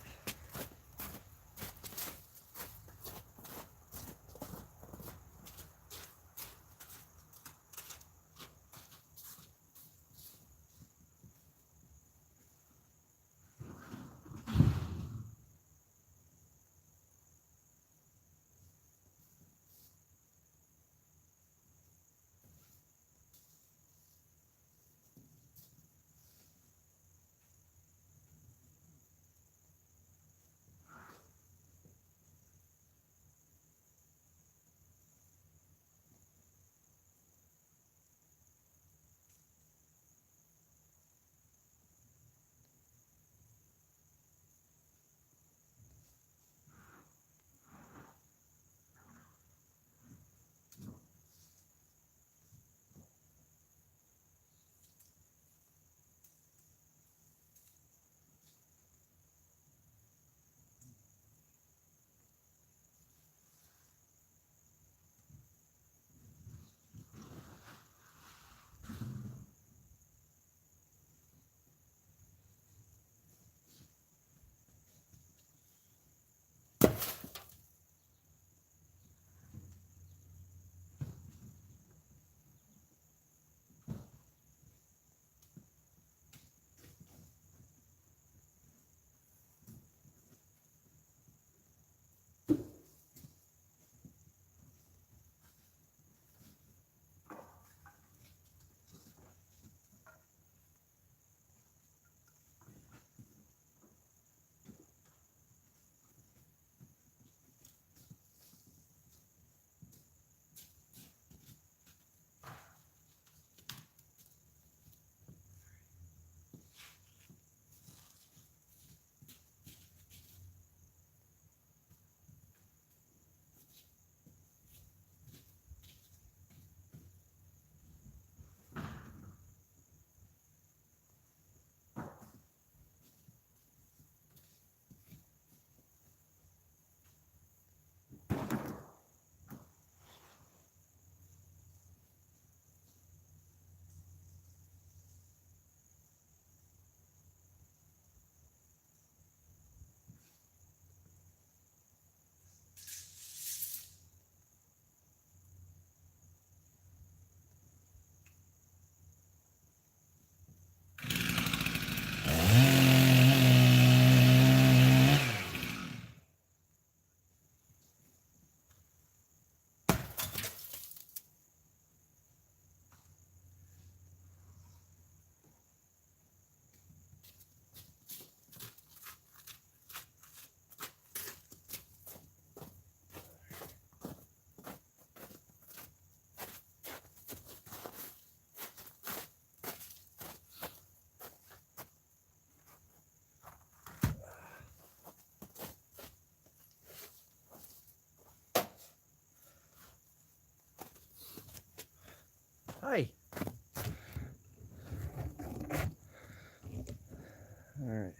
Alright.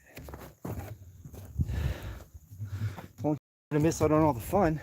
Won't gonna miss out on all the fun.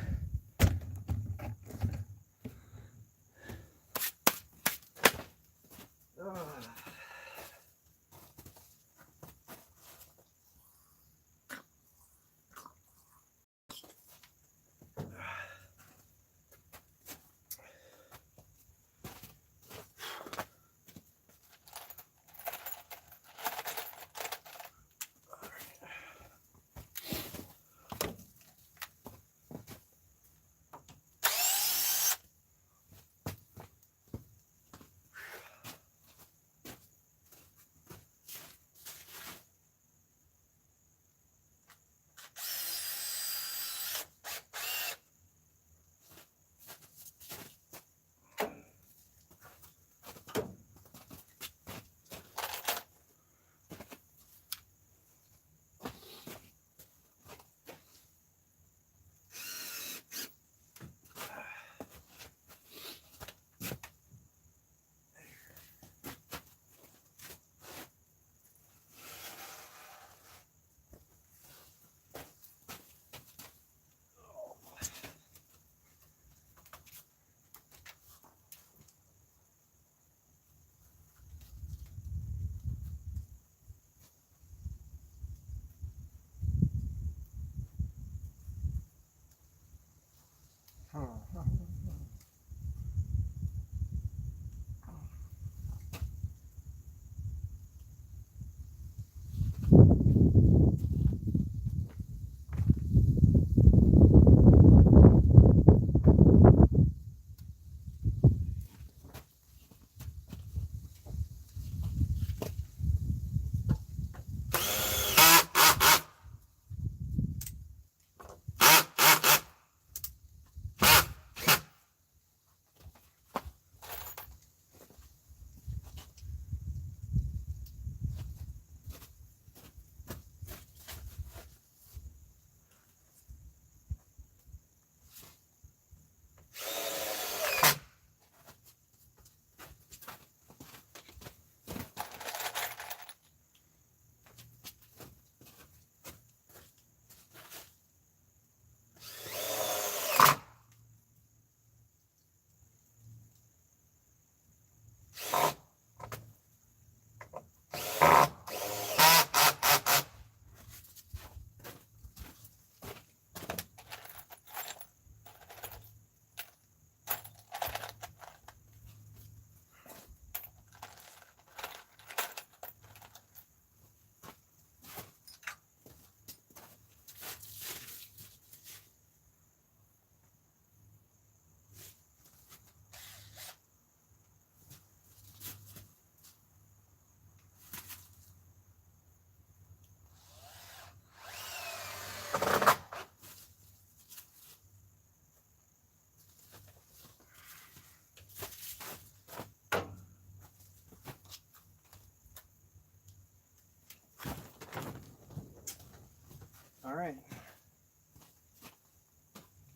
Alright.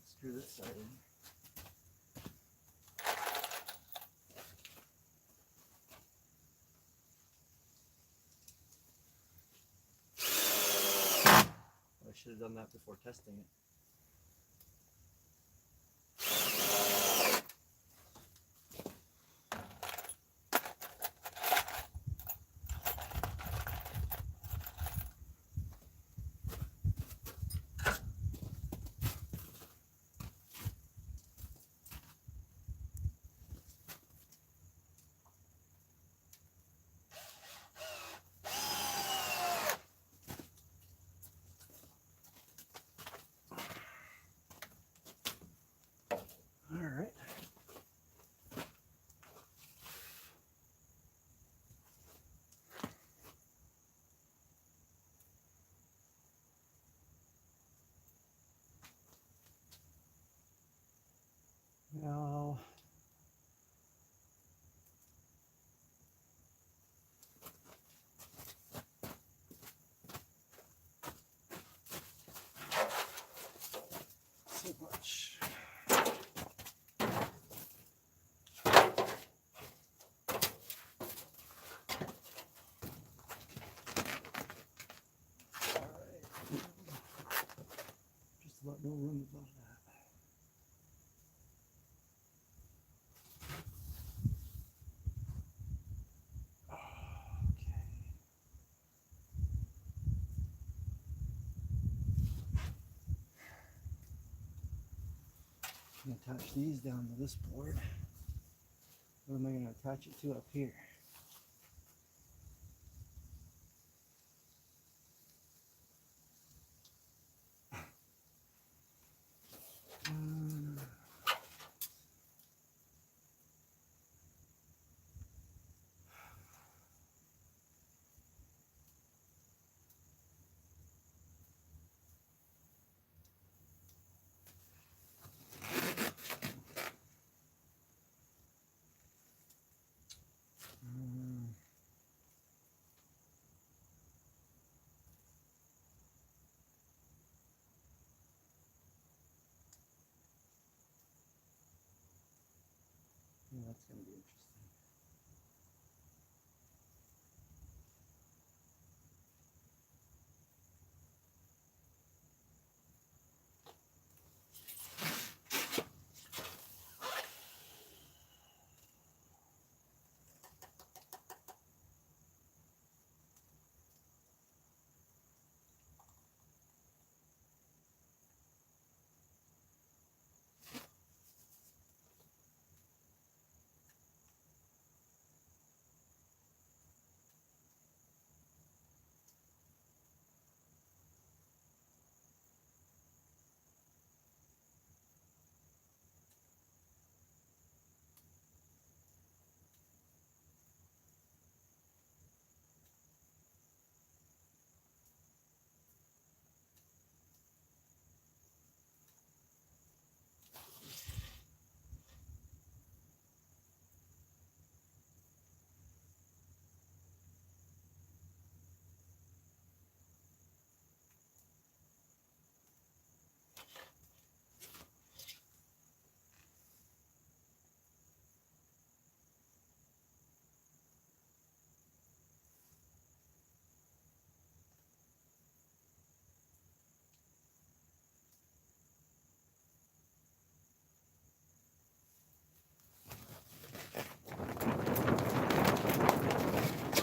Screw this side in. I should have done that before testing it. no room above that. Okay. I'm gonna attach these down to this board. What am I gonna attach it to up here? Yeah, that's gonna be interesting.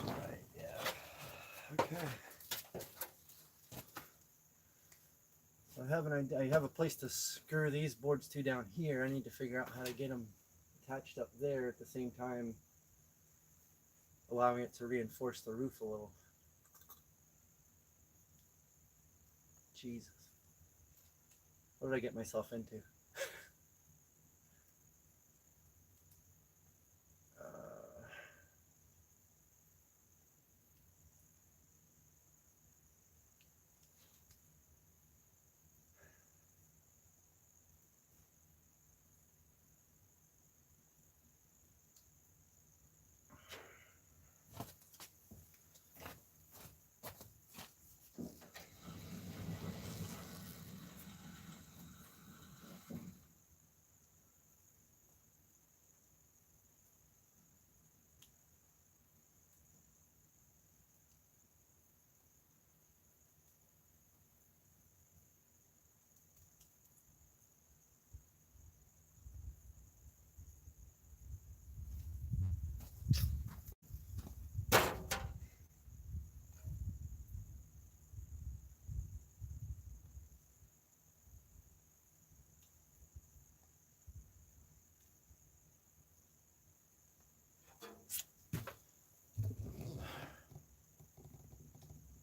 Right, yeah. Okay. So I have a place to screw these boards to down here. I need to figure out how to get them attached up there at the same time, allowing it to reinforce the roof a little. Jesus. What did I get myself into?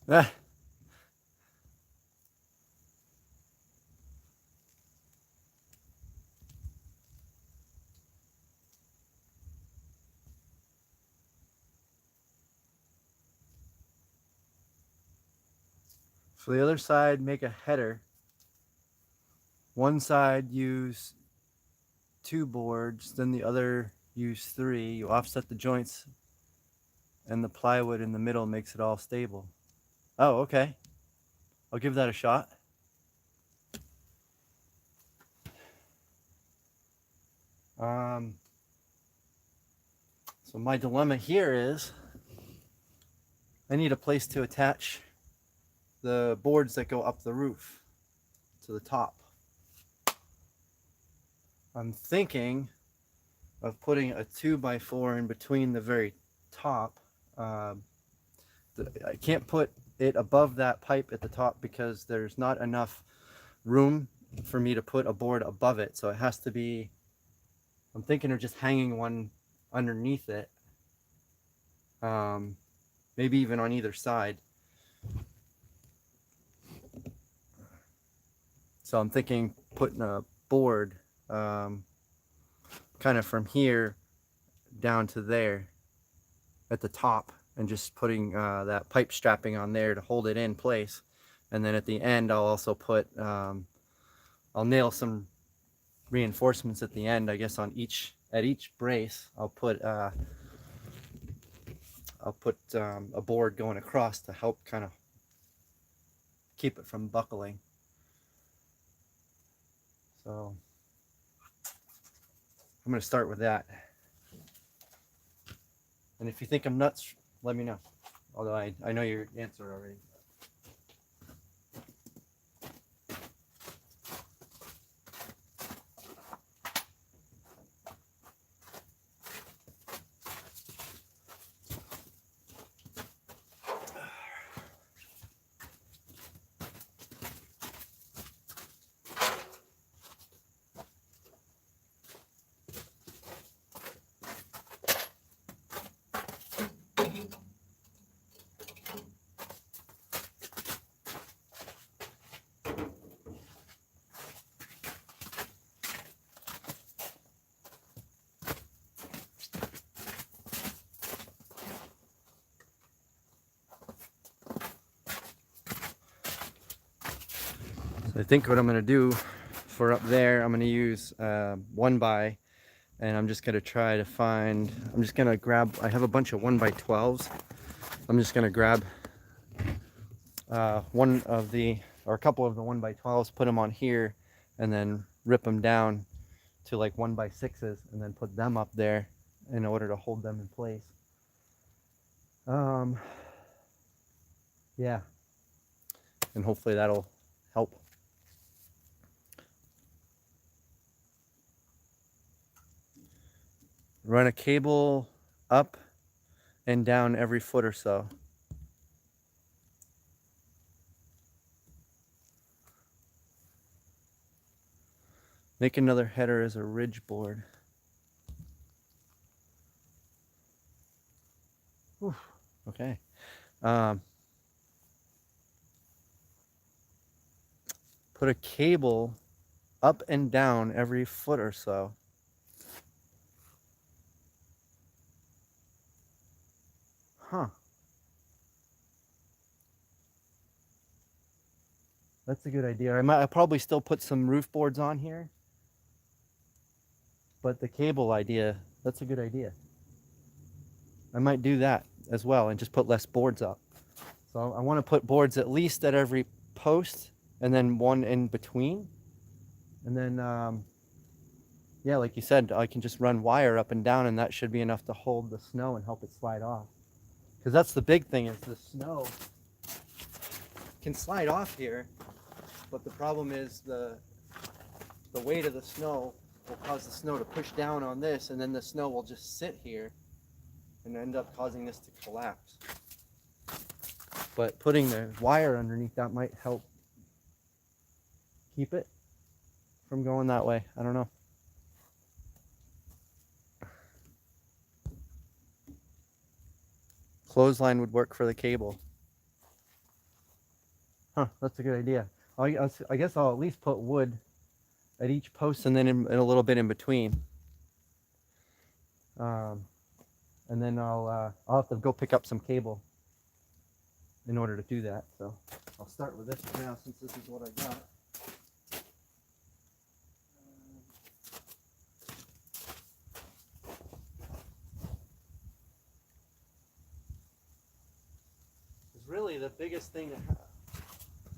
Ah. For the other side, make a header. One side use 2 boards, then the other use 3. You offset the joints, and the plywood in the middle makes it all stable. Oh, okay. I'll give that a shot. So my dilemma here is I need a place to attach the boards that go up the roof to the top. I'm thinking of putting a 2x4 in between the very top. I can't put it above that pipe at the top because there's not enough room for me to put a board above it. So it has to be, I'm thinking of just hanging one underneath it. Maybe even on either side. So I'm thinking putting a board kind of from here down to there at the top, and just putting that pipe strapping on there to hold it in place. And then at the end I'll also put, I'll nail some reinforcements at the end, I guess, on at each brace. I'll put a board going across to help kind of keep it from buckling. So I'm going to start with that. And if you think I'm nuts, let me know. Although I know your answer already. So I think what I'm going to do for up there, I'm going to use 1x, and I'm just going to try to find, I'm just going to grab, I have a bunch of 1x12s. I'm just going to grab one of the, or a couple of the 1x12s, put them on here, and then rip them down to like 1x6s, and then put them up there in order to hold them in place. Yeah, and hopefully that'll help. Run a cable up and down every foot or so. Make another header as a ridge board. Whew, okay. Put a cable up and down every foot or so. Huh. That's a good idea. I'll probably still put some roof boards on here. But the cable idea, that's a good idea. I might do that as well and just put less boards up. So I want to put boards at least at every post, and then one in between. And then, yeah, like you said, I can just run wire up and down, and that should be enough to hold the snow and help it slide off. Because that's the big thing, is the snow can slide off here, but the problem is the weight of the snow will cause the snow to push down on this, and then the snow will just sit here and end up causing this to collapse. But putting the wire underneath that might help keep it from going that way. I don't know. Clothesline would work for the cable. Huh, that's a good idea. I guess I'll at least put wood at each post, and then in a little bit in between. And then I'll have to go pick up some cable in order to do that. So I'll start with this for now, since this is what I got. It's really the biggest thing to have.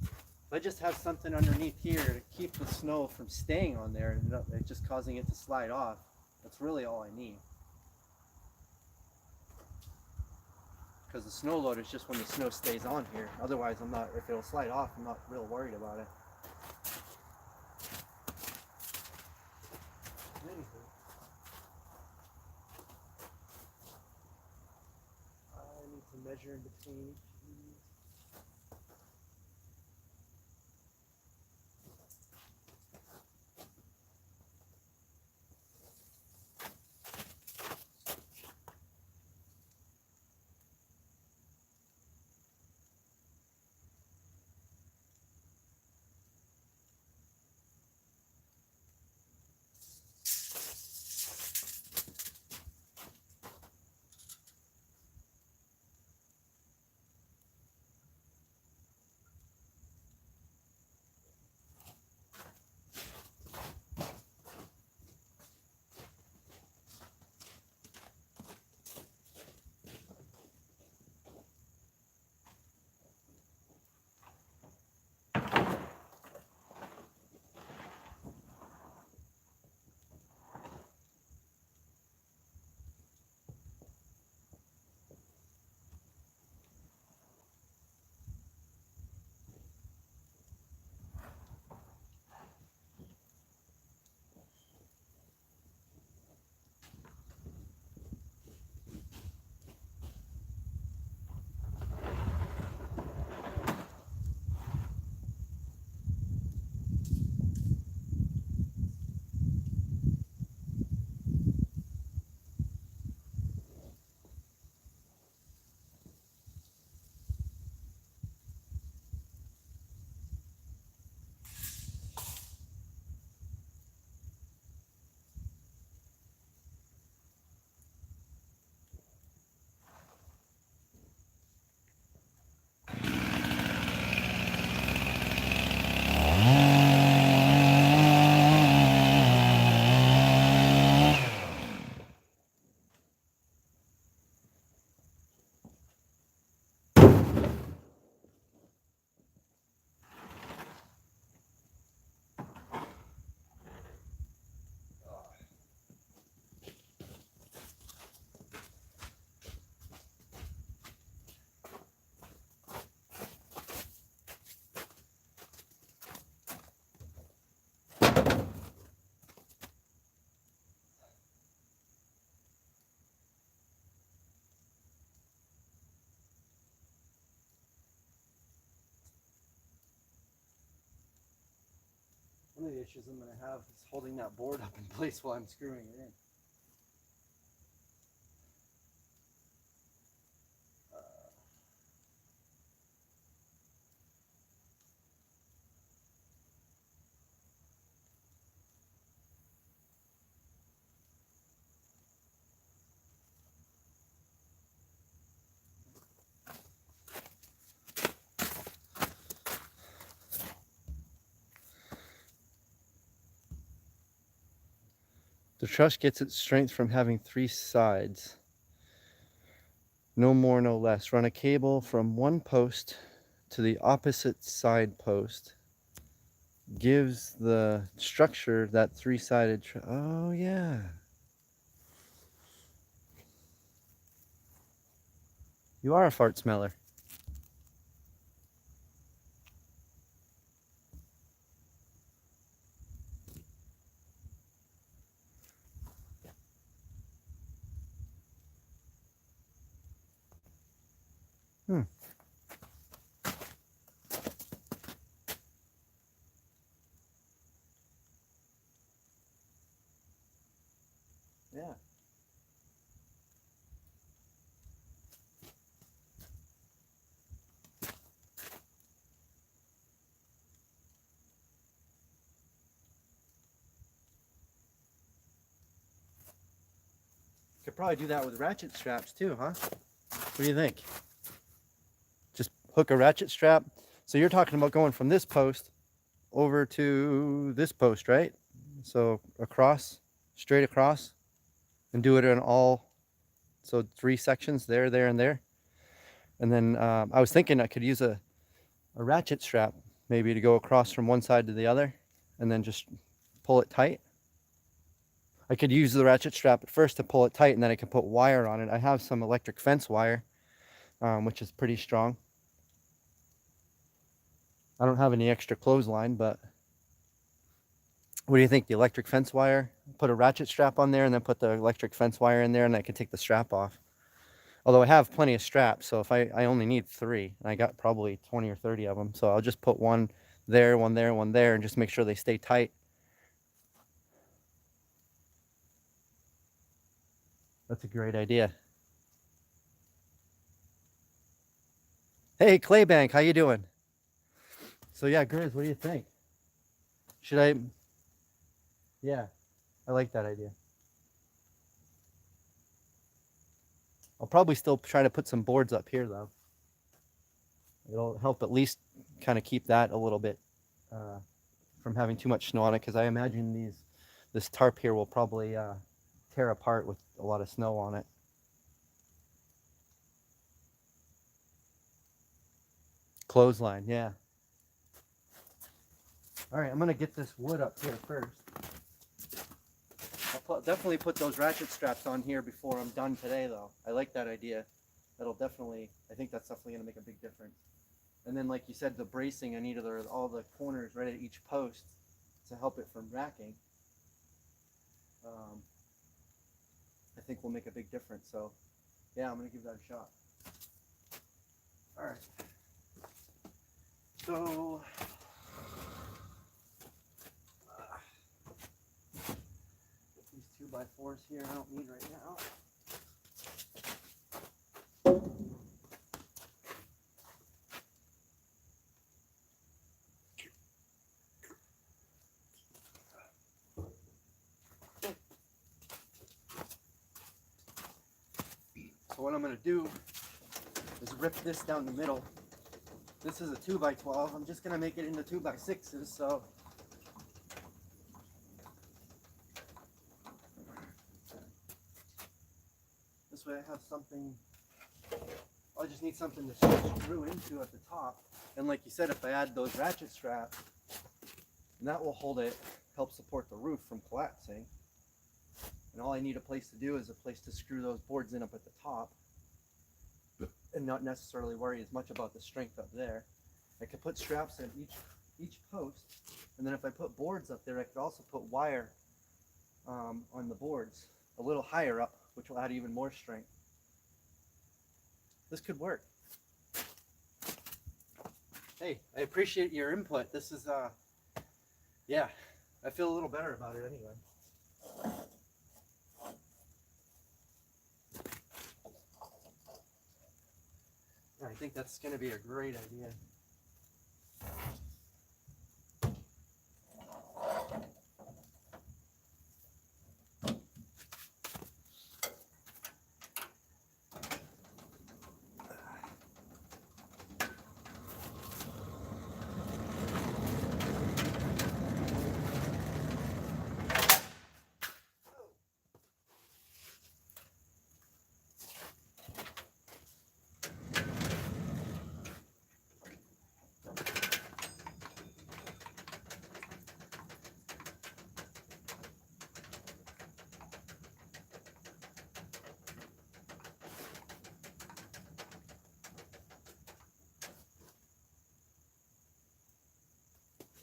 If I just have something underneath here to keep the snow from staying on there and it just causing it to slide off, that's really all I need. Because the snow load is just when the snow stays on here. Otherwise, I'm not, if it'll slide off, I'm not real worried about it. to measure in between each of these. One of the issues I'm going to have is holding that board up in place while I'm screwing it in. The truss gets its strength from having 3 sides. No more, no less. Run a cable from one post to the opposite side post. Gives the structure that 3-sided. Oh, yeah. You are a fart smeller. Hmm. Yeah. Could probably do that with ratchet straps too, huh? What do you think? Just hook a ratchet strap. So you're talking about going from this post over to this post, right? So across, straight across, and do it in all, so 3 sections, there, there, and there. And then I was thinking I could use a ratchet strap maybe to go across from one side to the other and then just pull it tight. I could use the ratchet strap at first to pull it tight, and then I can put wire on it. I have some electric fence wire, which is pretty strong. I don't have any extra clothesline, but what do you think? The electric fence wire? Put a ratchet strap on there and then put the electric fence wire in there, and I can take the strap off. Although I have plenty of straps, so if I only need 3, and I got probably 20 or 30 of them, so I'll just put one there, one there, one there, and just make sure they stay tight. That's a great idea. Hey, Claybank, how you doing? So yeah, Grizz, what do you think? Should I? Yeah, I like that idea. I'll probably still try to put some boards up here though. It'll help at least kind of keep that a little bit from having too much snow on it, because I imagine this tarp here will probably tear apart with a lot of snow on it. Clothesline, yeah. All right, I'm gonna get this wood up here first. I'll definitely put those ratchet straps on here before I'm done today though. I like that idea. I think that's definitely gonna make a big difference. And then like you said, the bracing, I need all the corners right at each post to help it from racking. I think will make a big difference. So yeah, I'm gonna give that a shot. All right. So these 2x4s here I don't need right now. So what I'm going to do is rip this down the middle. This is a 2x12. I'm just going to make it into 2x6s. So this way I have something. I just need something to screw into at the top. And like you said, if I add those ratchet straps, that will hold it, help support the roof from collapsing. And all I need a place to do is a place to screw those boards in up at the top and not necessarily worry as much about the strength up there. I could put straps in each post, and then if I put boards up there, I could also put wire on the boards a little higher up, which will add even more strength. This could work. Hey, I appreciate your input. This is, yeah, I feel a little better about it anyway. I think that's going to be a great idea.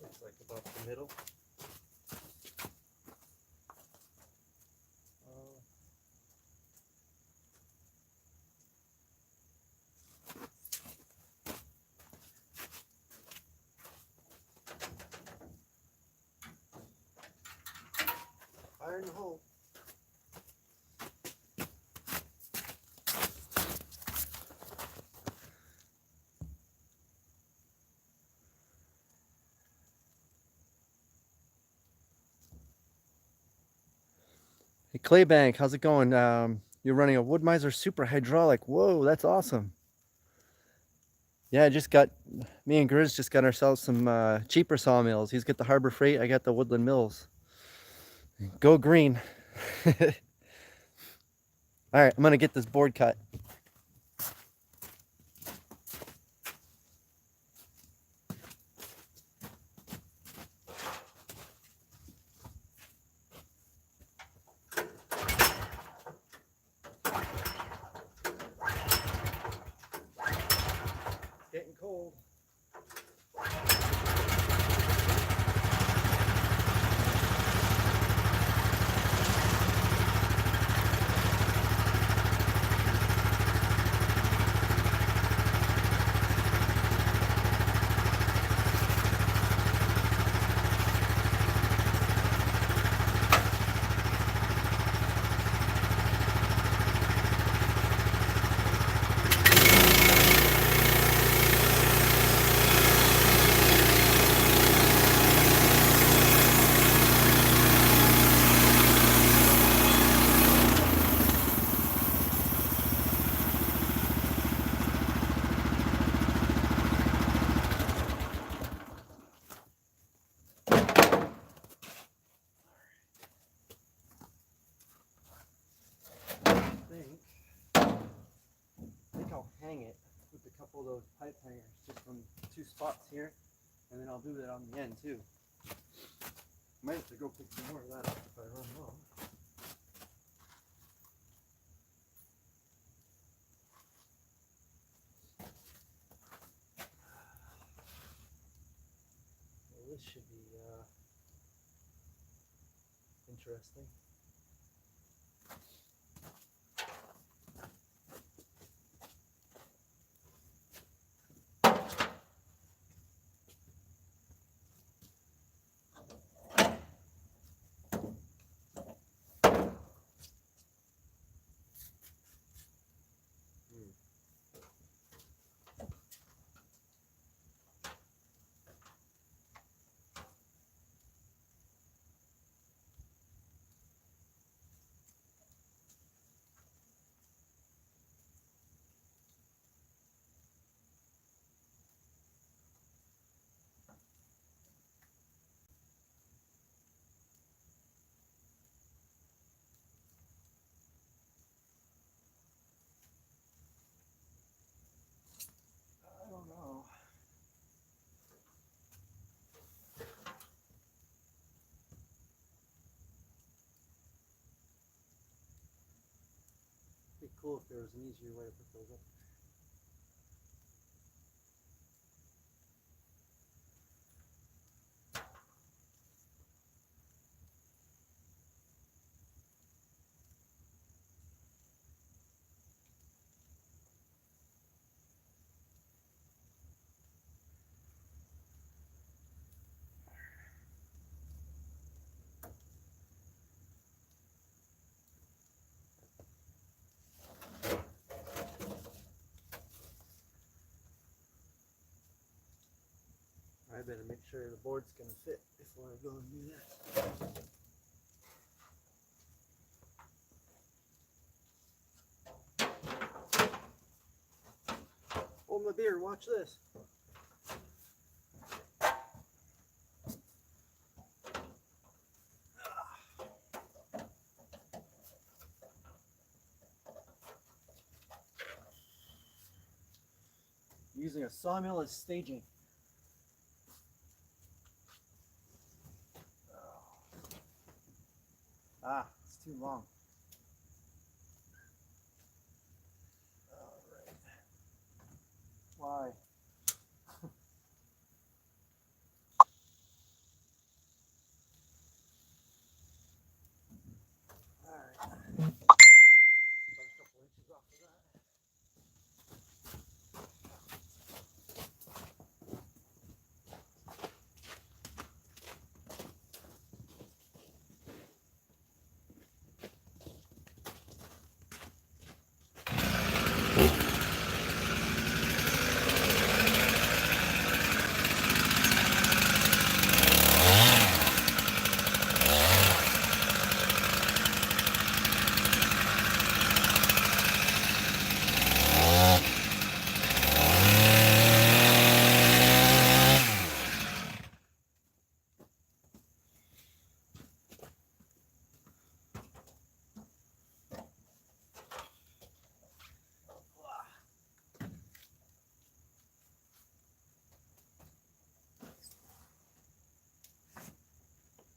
Looks like about the middle. Fire in the hole. Hey Claybank, how's it going? You're running a Woodmiser Super Hydraulic. Whoa, that's awesome. Yeah, me and Grizz just got ourselves some cheaper sawmills. He's got the Harbor Freight, I got the Woodland Mills. Go green. All right, I'm gonna get this board cut. Getting cold. hang it with a couple of those pipe hangers, just from 2 spots here, and then I'll do that on the end too. Might have to go pick some more of that up if I run low. Well, this should be interesting. I don't know. It'd be cool if there was an easier way to put those up. I better make sure the board's gonna fit before I go and do that. Hold my beer, watch this. Using a sawmill as staging. Ah, it's too long. All right. Why? All right. Got a couple inches off of that.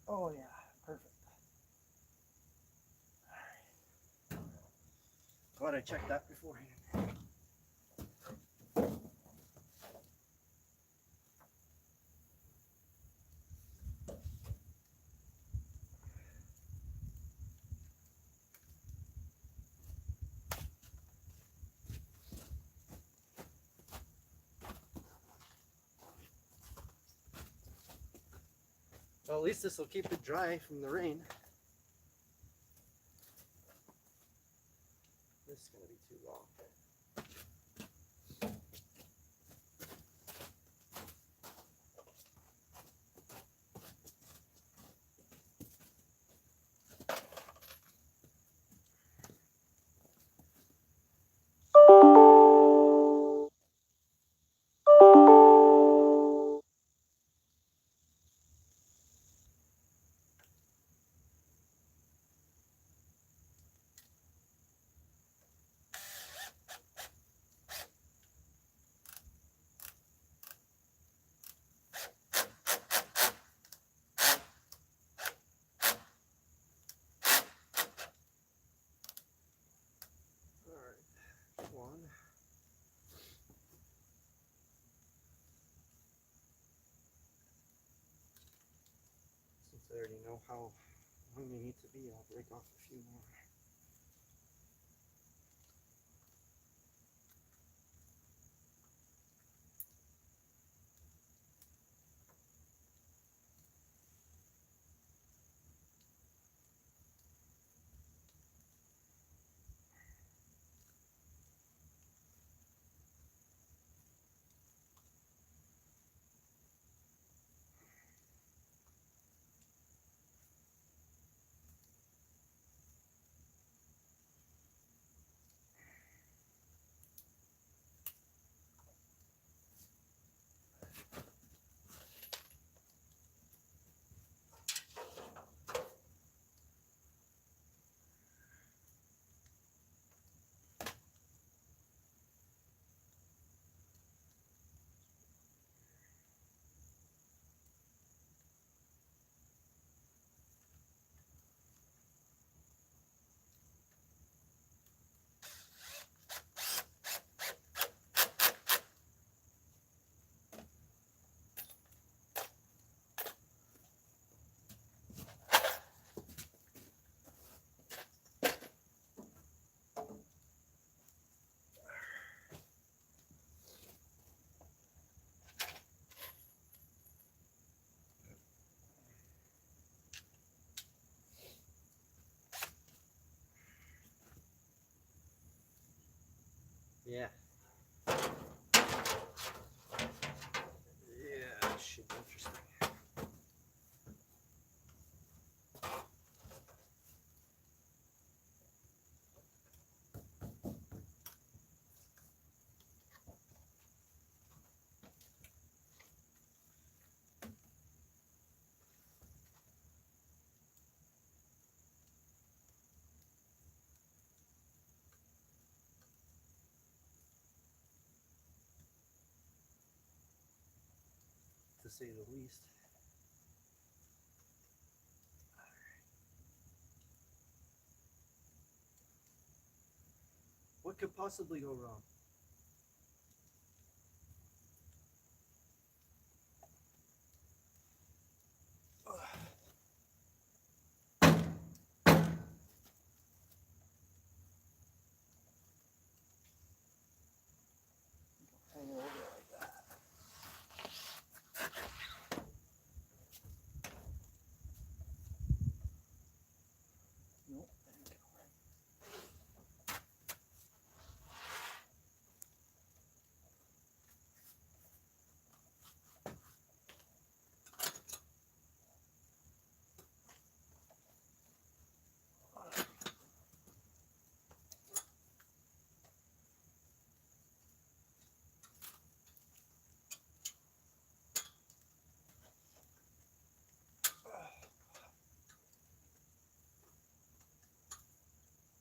Oh yeah, perfect. All right. Glad I checked that beforehand. Well, at least this will keep it dry from the rain. This is going to be too long. know how long they need to be. I'll break off a few more. Yeah. Yeah, this should be interesting. To say the least. What could possibly go wrong? Hang it over like that. Nope, there we go.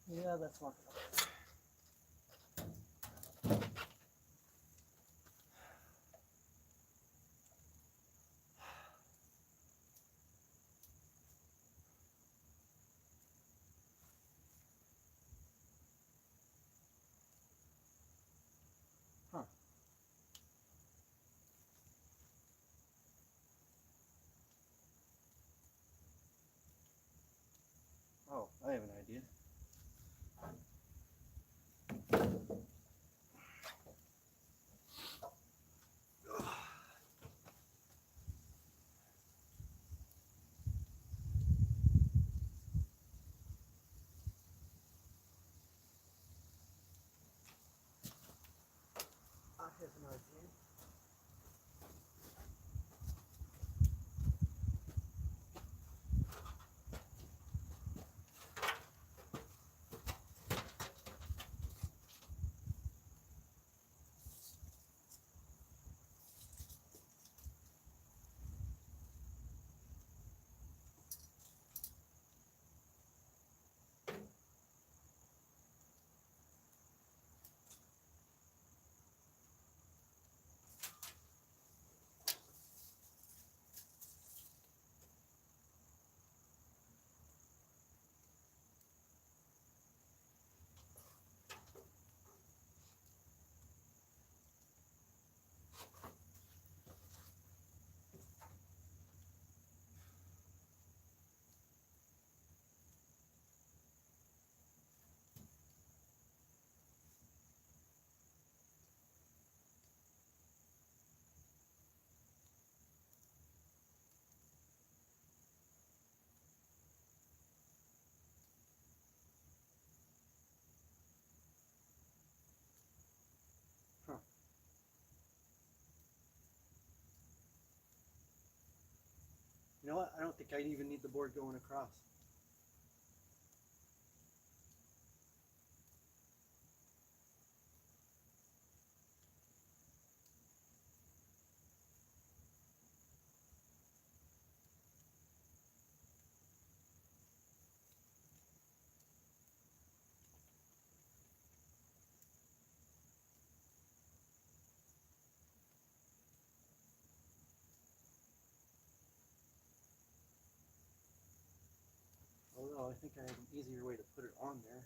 Yeah, that's not gonna work. Huh. Oh, I have an idea. I have an idea. I even need the board going across. Although I think I have an easier way to put it on there.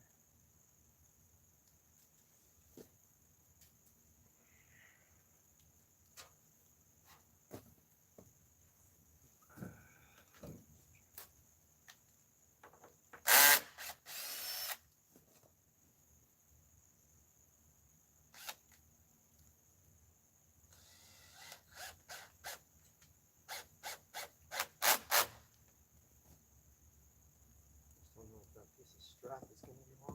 Just don't know if that piece of strap is going to be long.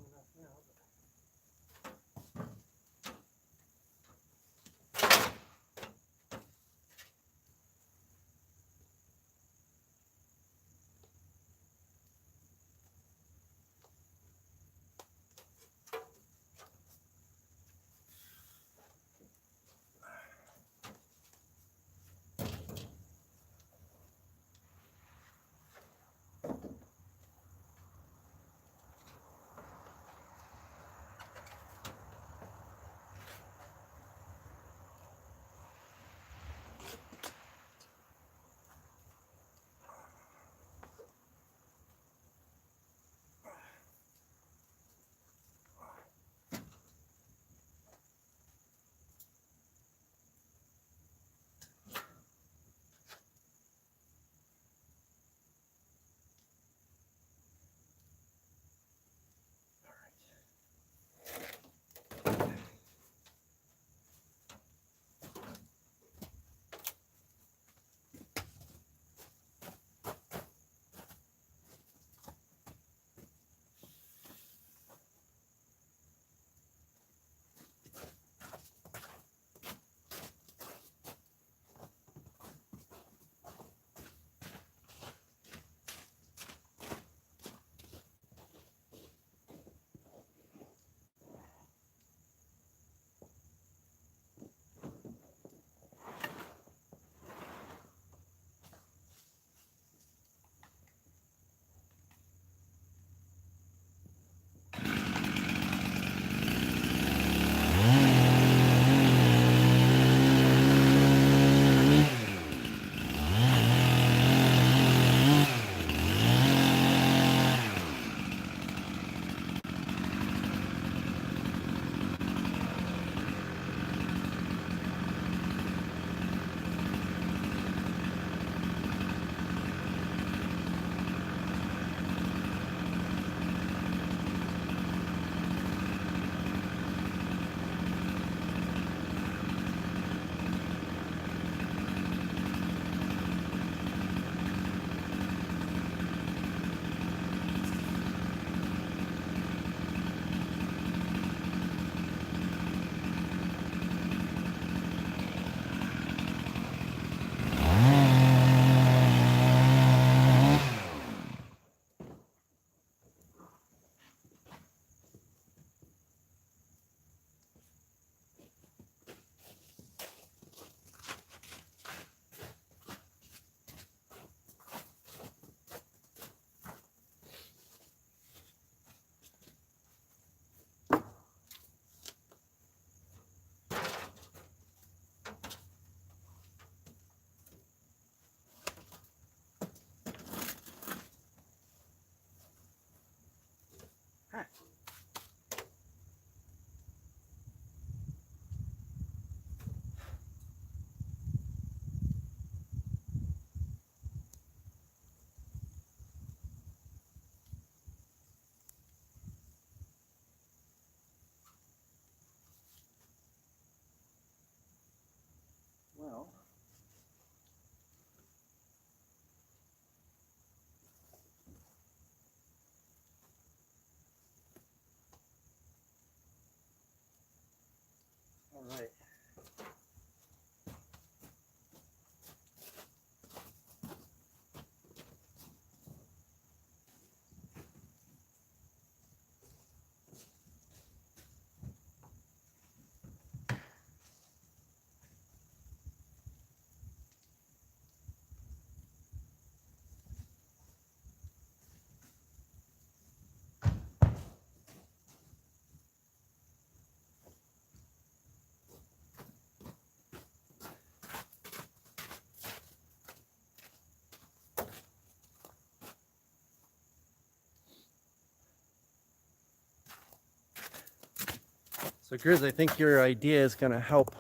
So Grizz, I think your idea is going to help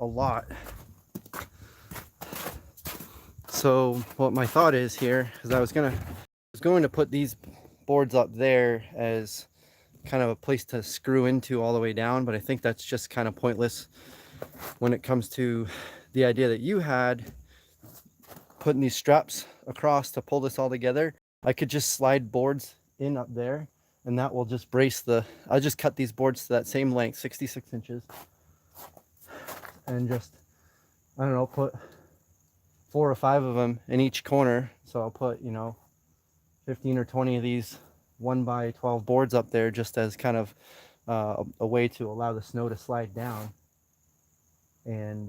a lot. So what my thought is here is I was going to put these boards up there as kind of a place to screw into all the way down, but I think that's just kind of pointless when it comes to the idea that you had, putting these straps across to pull this all together. I could just slide boards in up there, and that will just brace the, I'll just cut these boards to that same length, 66 inches, and just, I don't know, put 4 or 5 of them in each corner. So I'll put, you know, 15 or 20 of these 1x12 boards up there, just as kind of a way to allow the snow to slide down, and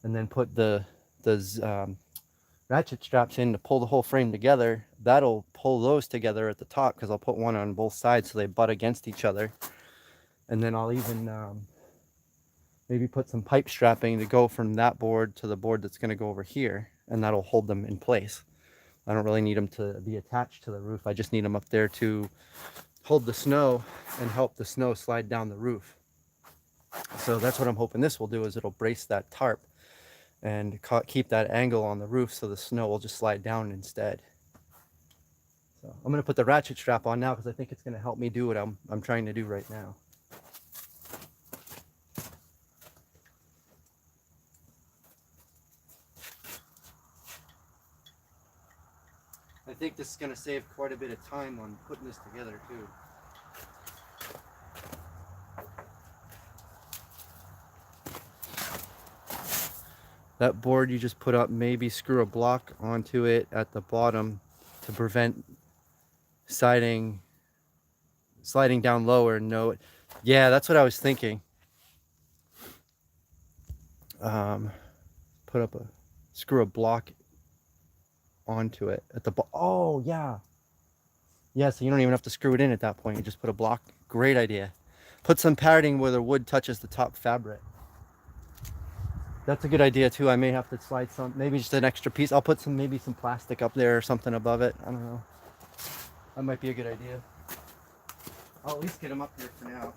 then put the ratchet straps in to pull the whole frame together. That'll pull those together at the top, because I'll put one on both sides so they butt against each other. And then I'll even maybe put some pipe strapping to go from that board to the board that's going to go over here, and that'll hold them in place. I don't really need them to be attached to the roof. I just need them up there to hold the snow and help the snow slide down the roof. So that's what I'm hoping this will do, is it'll brace that tarp and keep that angle on the roof so the snow will just slide down instead. So I'm going to put the ratchet strap on now, because I think it's going to help me do what I'm trying to do right now. I think this is going to save quite a bit of time on putting this together too. That board you just put up, maybe screw a block onto it at the bottom to prevent sliding down lower. No, yeah, that's what I was thinking. Put up screw a block onto it at the oh yeah, so you don't even have to screw it in at that point. You just put a block. Great idea. Put some padding where the wood touches the top fabric. That's a good idea too. I may have to slide some, maybe just an extra piece. I'll put maybe some plastic up there or something above it. I don't know. That might be a good idea. I'll at least get them up here for now.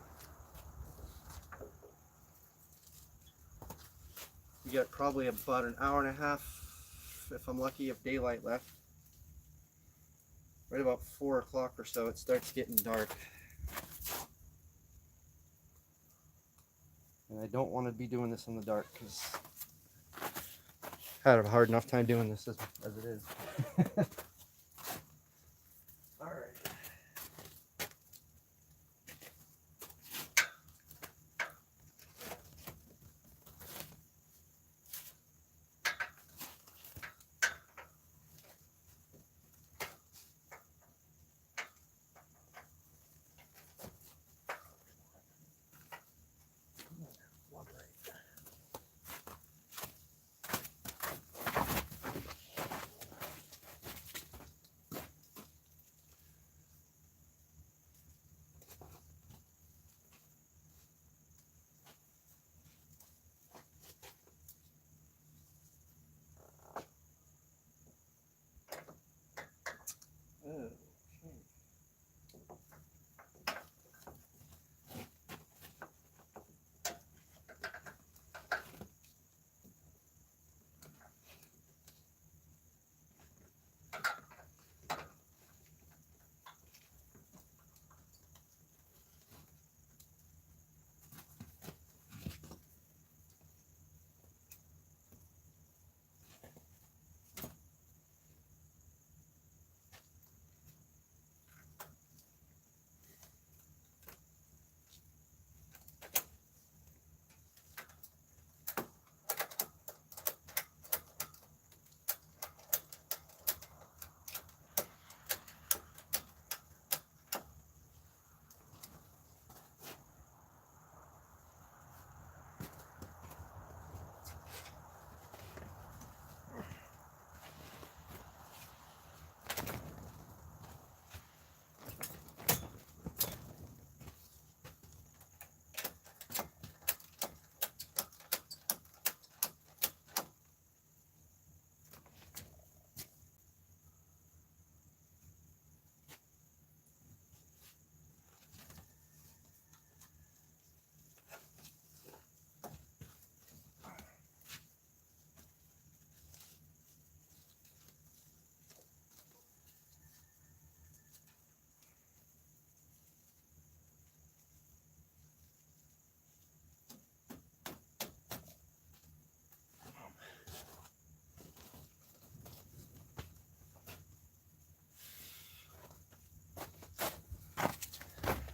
You got probably about an hour and a half, if I'm lucky, of daylight left. Right about 4 o'clock or so, it starts getting dark. And I don't want to be doing this in the dark, because I had a hard enough time doing this as it is. All right.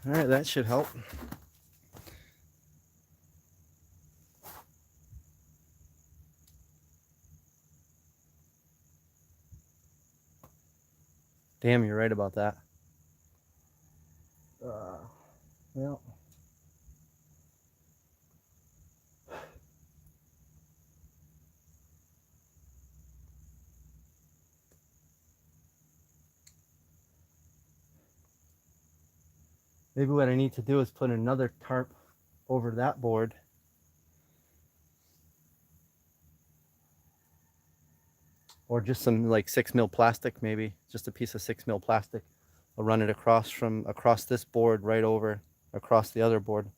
All right, that should help. Damn, you're right about that. Well. Maybe what I need to do is put another tarp over that board. Or just some like 6mm plastic, maybe. Just a piece of 6mm plastic. I'll run it across this board right over across the other board.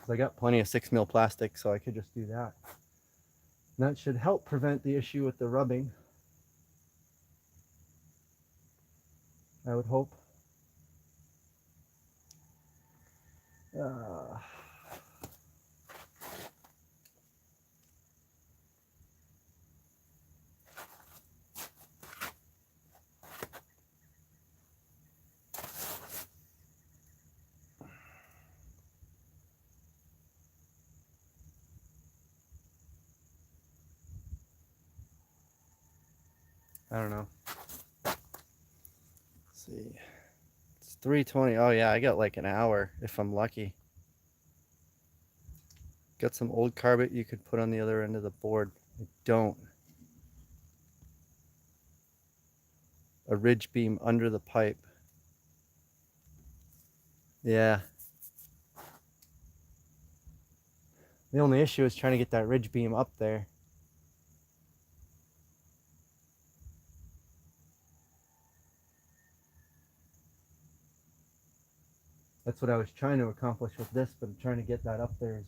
I got plenty of 6mm plastic, so I could just do that. And that should help prevent the issue with the rubbing, I would hope. I don't know. Let's see. It's 3:20. Oh yeah, I got like an hour if I'm lucky. Got some old carpet you could put on the other end of the board. I don't. A ridge beam under the pipe. Yeah. The only issue is trying to get that ridge beam up there. That's what I was trying to accomplish with this, but I'm trying to get that up there.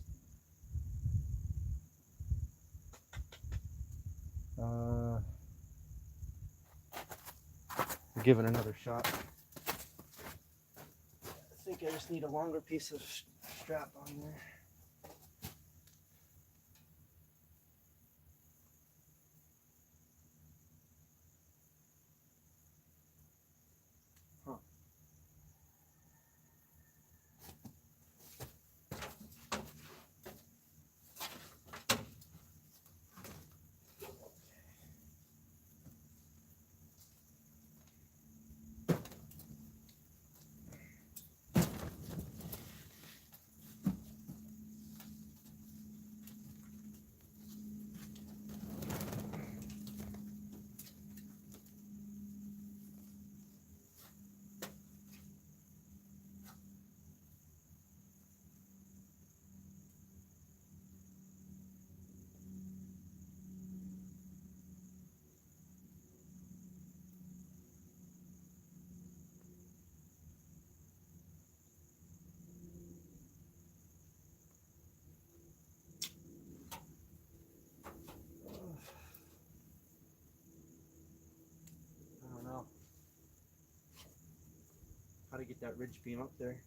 I'll give it another shot. I think I just need a longer piece of strap on there. I don't know how to get that ridge beam up there.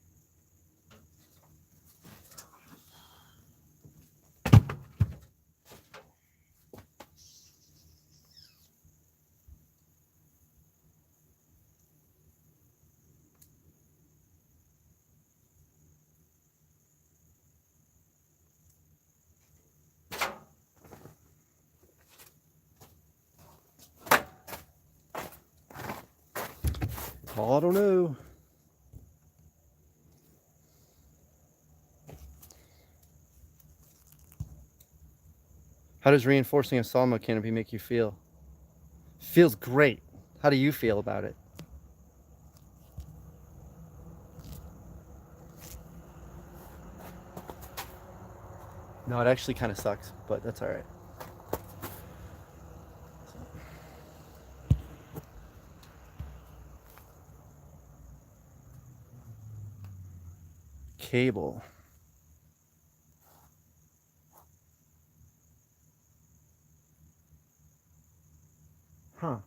Oh, I don't know. How does reinforcing a sawmill canopy make you feel? Feels great. How do you feel about it? No, it actually kind of sucks, but that's all right. Cable. Huh.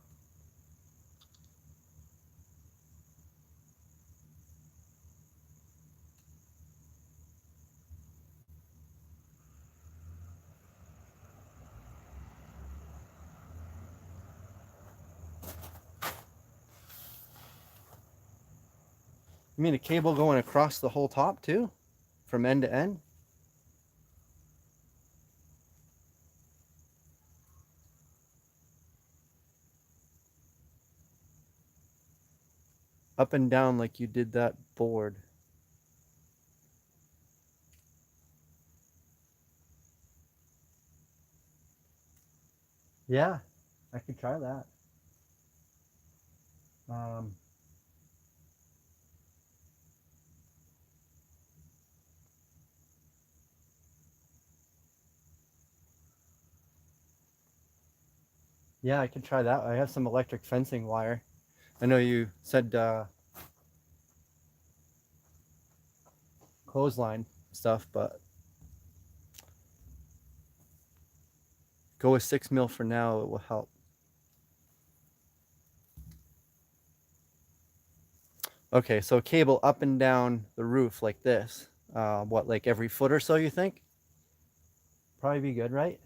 You mean a cable going across the whole top too? From end to end? Up and down like you did that board. Yeah, I could try that. Um, yeah, I could try that. I have some electric fencing wire. I know you said clothesline stuff, but go with 6 mil for now. It will help. Okay, so cable up and down the roof like this. What, like every foot or so, you think? Probably be good, right?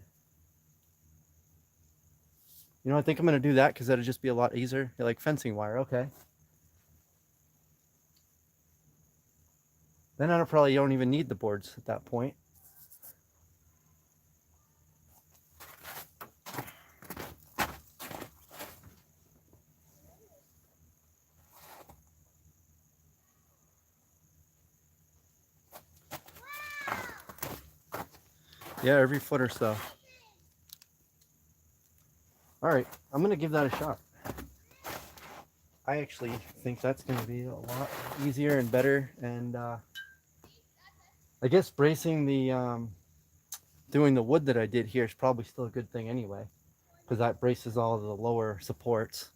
You know, I think I'm going to do that because that'll just be a lot easier. Like fencing wire, okay. Then I probably don't even need the boards at that point. Yeah, every foot or so. All right, I'm going to give that a shot. I actually think that's going to be a lot easier and better. And I guess bracing the, doing the wood that I did here is probably still a good thing anyway, because that braces all of the lower supports.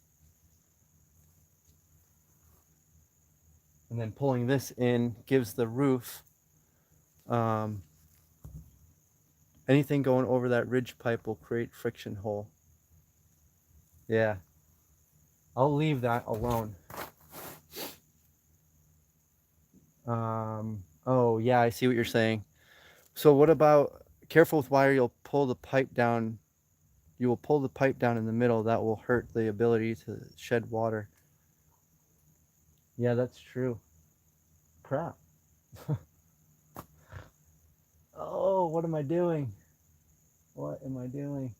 And then pulling this in gives the roof, anything going over that ridge pipe will create friction hole. Yeah, I'll leave that alone. Oh yeah, I see what you're saying. So what about, careful with wire, you'll pull the pipe down. You will pull the pipe down in the middle. That will hurt the ability to shed water. Yeah, that's true. Crap. Oh, what am I doing? What am I doing?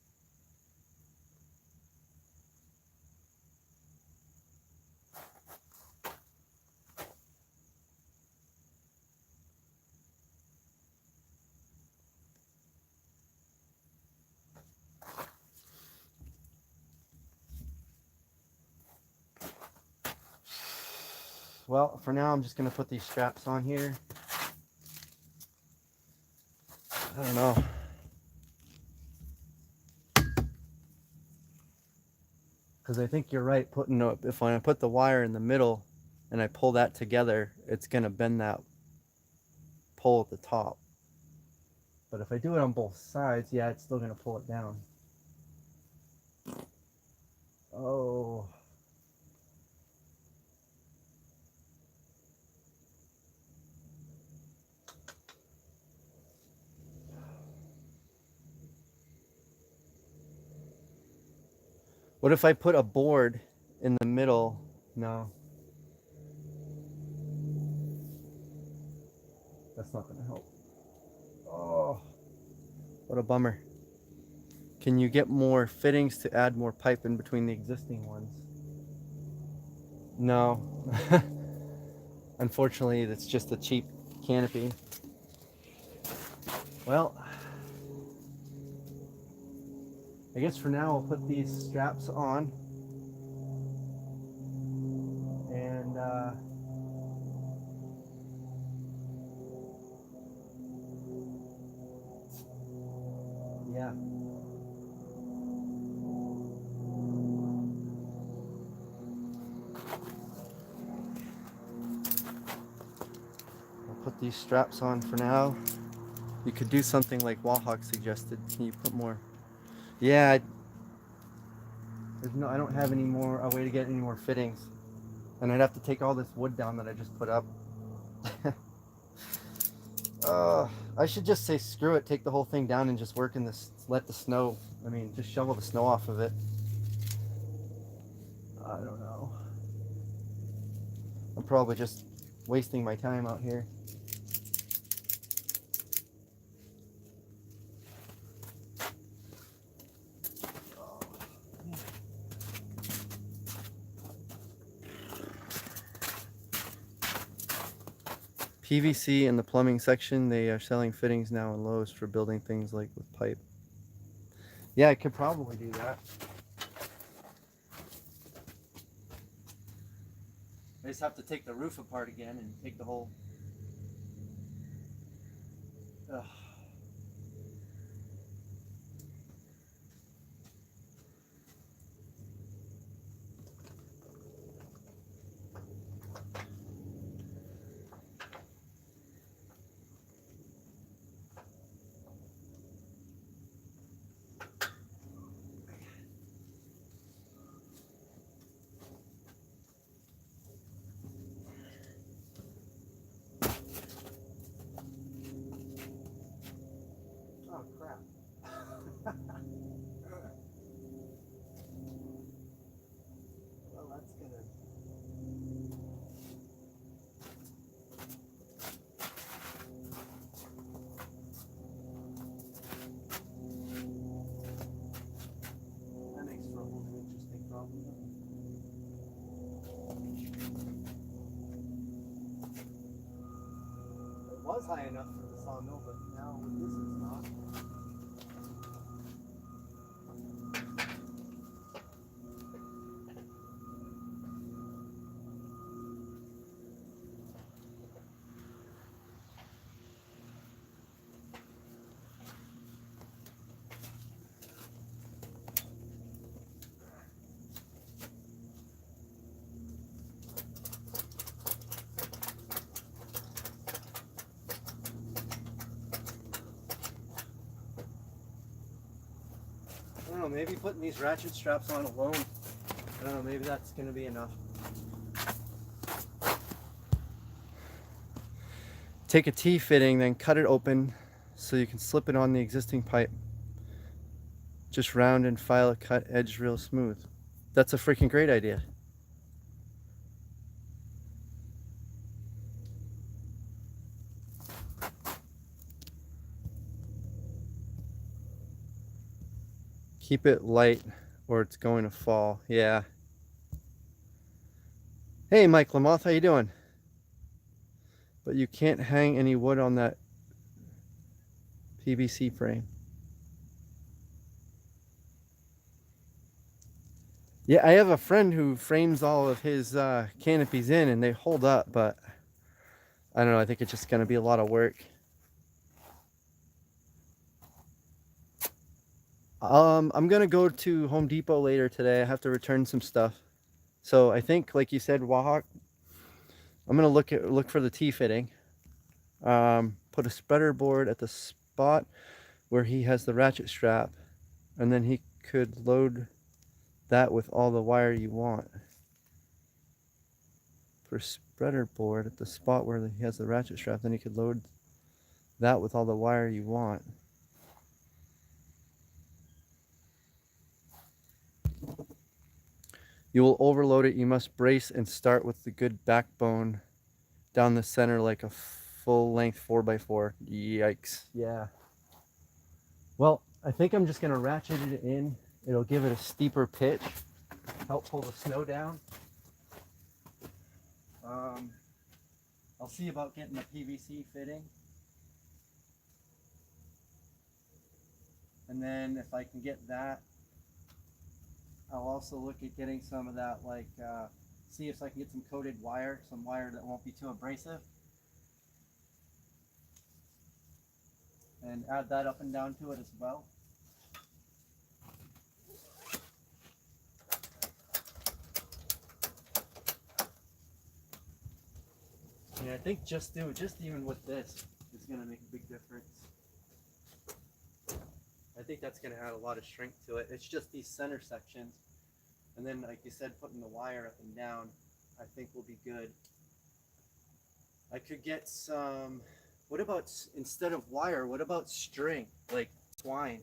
Well, for now, I'm just going to put these straps on here. I don't know. Because I think you're right, putting, if I put the wire in the middle and I pull that together, it's going to bend that pole at the top. But if I do it on both sides, yeah, it's still going to pull it down. Oh. What if I put a board in the middle? No. That's not going to help. Oh, what a bummer. Can you get more fittings to add more pipe in between the existing ones? No. Unfortunately, it's just a cheap canopy. Well, I guess for now I'll put these straps on. And yeah. I'll put these straps on for now. You could do something like Wahawk suggested. Can you put more? Yeah, I don't have any more, a way to get any more fittings. And I'd have to take all this wood down that I just put up. I should just say screw it, take the whole thing down and just work in this, let the snow, just shovel the snow off of it. I don't know. I'm probably just wasting my time out here. PVC in the plumbing section, they are selling fittings now in Lowe's for building things like with pipe. Yeah, I could probably do that. I just have to take the roof apart again and take the whole... Ugh. Oh crap. Well, that's gonna... That makes for a whole interesting problem. It was high enough for the sawmill, but now with this it's not. I don't know, maybe putting these ratchet straps on alone, I don't know, maybe that's going to be enough. Take a T-fitting, then cut it open so you can slip it on the existing pipe. Just round and file a cut edge real smooth. That's a freaking great idea. Keep it light or it's going to fall. Yeah. Hey Mike Lamoth, how you doing? But you can't hang any wood on that PVC frame. Yeah, I have a friend who frames all of his canopies in and they hold up, but I don't know, I think it's just going to be a lot of work. I'm going to go to Home Depot later today. I have to return some stuff. So I think, like you said, Wahawk, I'm going to look for the T-fitting. Put a spreader board at the spot where he has the ratchet strap, and then he could load that with all the wire you want. For spreader board at the spot where he has the ratchet strap, then he could load that with all the wire you want. You will overload it. You must brace and start with the good backbone down the center like a full length 4x4. Yikes. Yeah. Well, I think I'm just going to ratchet it in. It'll give it a steeper pitch, help pull the snow down. I'll see about getting a PVC fitting. And then if I can get that, I'll also look at getting some of that, like, see if I can get some coated wire, some wire that won't be too abrasive. And add that up and down to it as well. And I think just even with this, it's going to make a big difference. I think that's going to add a lot of strength to it. It's just these center sections. And then, like you said, putting the wire up and down, I think will be good. I could get some, what about, instead of wire, what about string, like twine?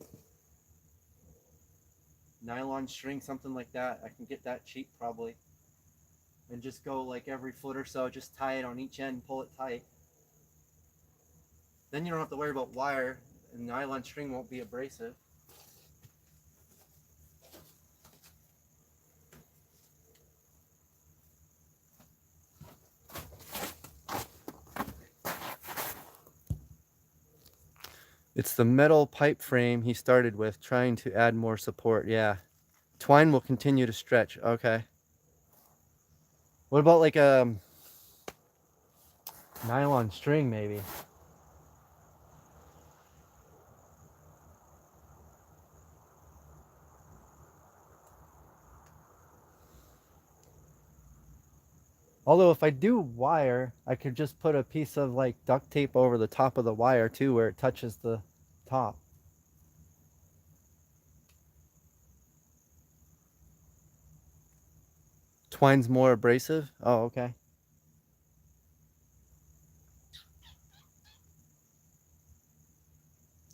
Nylon string, something like that. I can get that cheap probably. and just go like every foot or so, just tie it on each end, pull it tight. Then you don't have to worry about wire, and the nylon string won't be abrasive. It's the metal pipe frame he started with, trying to add more support. Yeah. Twine will continue to stretch. Okay. What about like a nylon string maybe? Although if I do wire, I could just put a piece of like duct tape over the top of the wire too, where it touches the top. Twine's more abrasive? Oh, okay.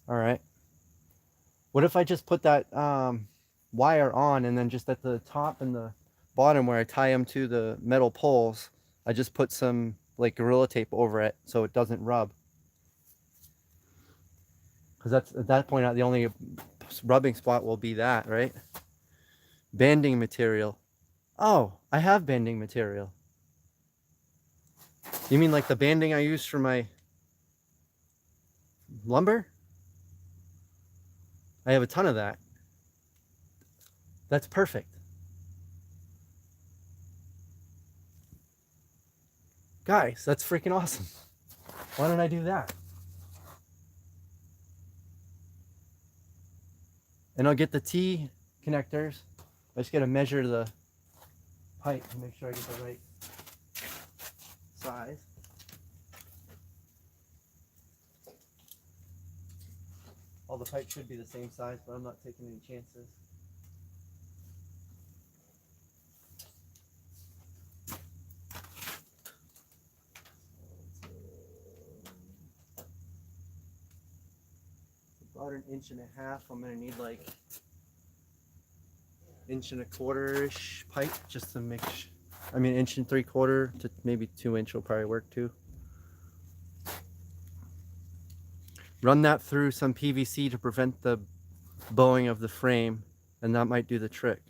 All right. What if I just put that wire on, and then just at the top and the bottom where I tie them to the metal poles, I just put some like Gorilla Tape over it so it doesn't rub? Because that's at that point the only rubbing spot will be that, right? Banding material. Oh, I have banding material. You mean like the banding I use for my lumber? I have a ton of that. That's perfect. Guys, that's freaking awesome. Why don't I do that? And I'll get the T connectors. I just got to measure the pipe to make sure I get the right size. All the pipes should be the same size, but I'm not taking any chances. About 1.5 inches. I'm gonna need like 1.25 inch pipe just to make. I mean, 1.75 inches to maybe 2 inch will probably work too. Run that through some PVC to prevent the bowing of the frame, and that might do the trick.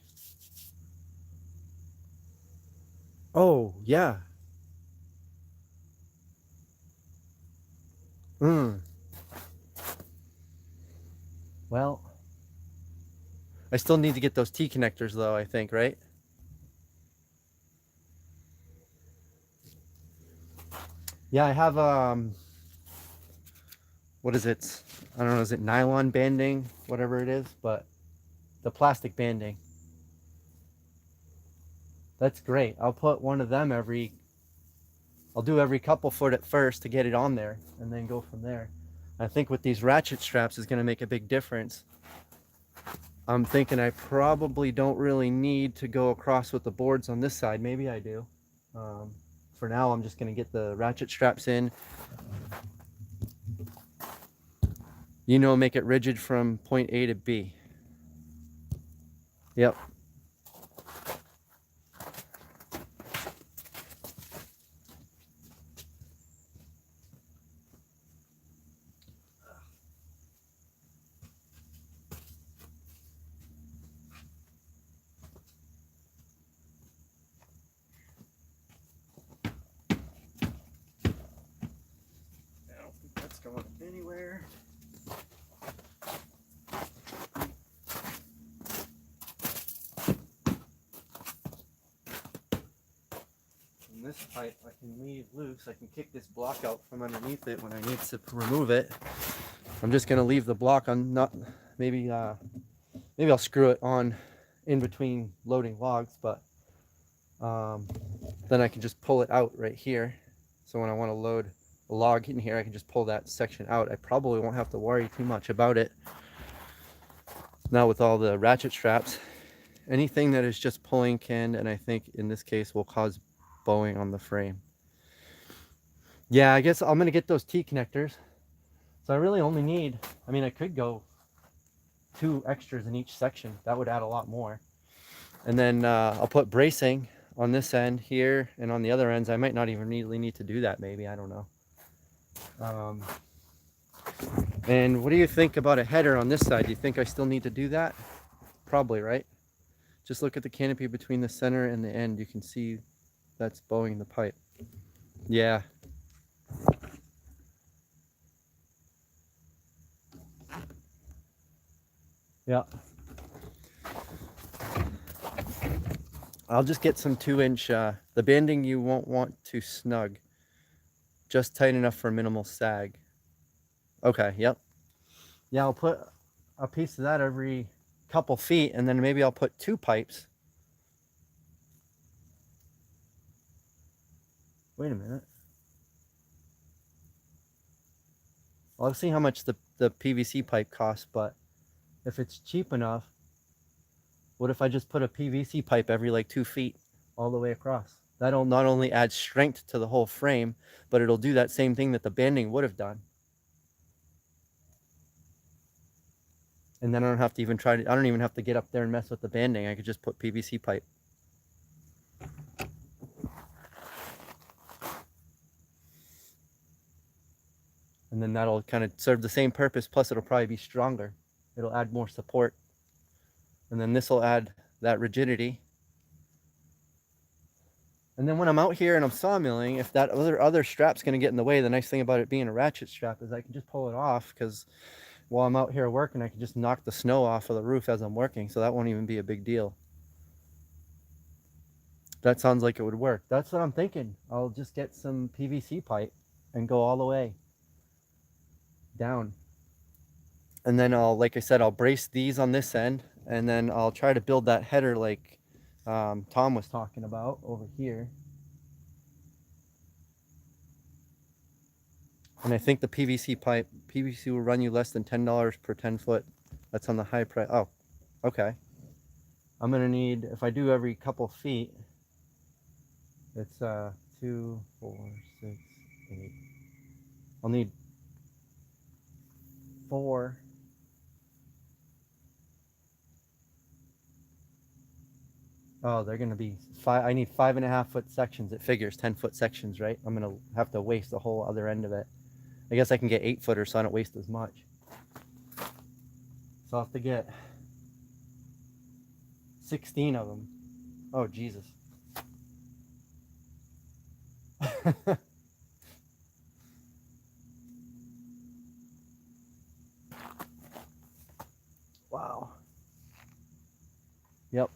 Oh, yeah. Well, I still need to get those T connectors though, I think, right? Yeah, I have what is it? I don't know, is it nylon banding, whatever it is, but the plastic banding. That's great. I'll put one of them I'll do every couple foot at first to get it on there, and then go from there. I think with these ratchet straps is going to make a big difference. I'm thinking I probably don't really need to go across with the boards on this side. Maybe I do. For now, I'm just going to get the ratchet straps in. You know, make it rigid from point A to B. Yep. I don't think that's going anywhere. This pipe I can leave loose. I can kick this block out from underneath it when I need to remove it. I'm just gonna leave the block on, not maybe I'll screw it on in between loading logs, but then I can just pull it out right here. So when I want to load a log in here, I can just pull that section out. I probably won't have to worry too much about it. Now with all the ratchet straps, anything that is just pulling can, and I think in this case will cause bowing on the frame. Yeah, I guess I'm gonna get those T connectors. So I really only need, I mean, I could go 2 extras in each section. That would add a lot more. And then I'll put bracing on this end here, and on the other ends, I might not even really need to do that, maybe, I don't know. And what do you think about a header on this side? Do you think I still need to do that? Probably, right? Just look at the canopy between the center and the end. You can see that's bowing the pipe. Yeah. Yeah. I'll just get some 2-inch, the banding you won't want too snug. Just tight enough for minimal sag. Okay, yep. Yeah, I'll put a piece of that every couple feet, and then maybe I'll put 2 pipes. Wait a minute. I'll see how much the PVC pipe costs, but if it's cheap enough, what if I just put a PVC pipe every like 2 feet all the way across? That'll not only add strength to the whole frame, but it'll do that same thing that the banding would have done. And then I don't have to even I don't even have to get up there and mess with the banding. I could just put PVC pipe. And then that'll kind of serve the same purpose, plus it'll probably be stronger. It'll add more support. And then this will add that rigidity. And then when I'm out here and I'm sawmilling, if that other strap's going to get in the way, the nice thing about it being a ratchet strap is I can just pull it off, because while I'm out here working, I can just knock the snow off of the roof as I'm working, so that won't even be a big deal. That sounds like it would work. That's what I'm thinking. I'll just get some PVC pipe and go all the way down. And then like I said, I'll brace these on this end, and then I'll try to build that header like Tom was talking about over here. And I think the PVC will run you less than $10 per 10 foot. That's on the high price. Oh, okay. I'm gonna need, if I do every couple feet, it's 2, 4, 6, 8. I'll need 4. Oh, they're gonna be 5. I need 5.5 foot sections. It figures 10 foot sections, right? I'm gonna have to waste the whole other end of it. I guess I can get 8 footers, so I don't waste as much. So I'll have to get 16 of them. Oh, Jesus. Wow. Yep.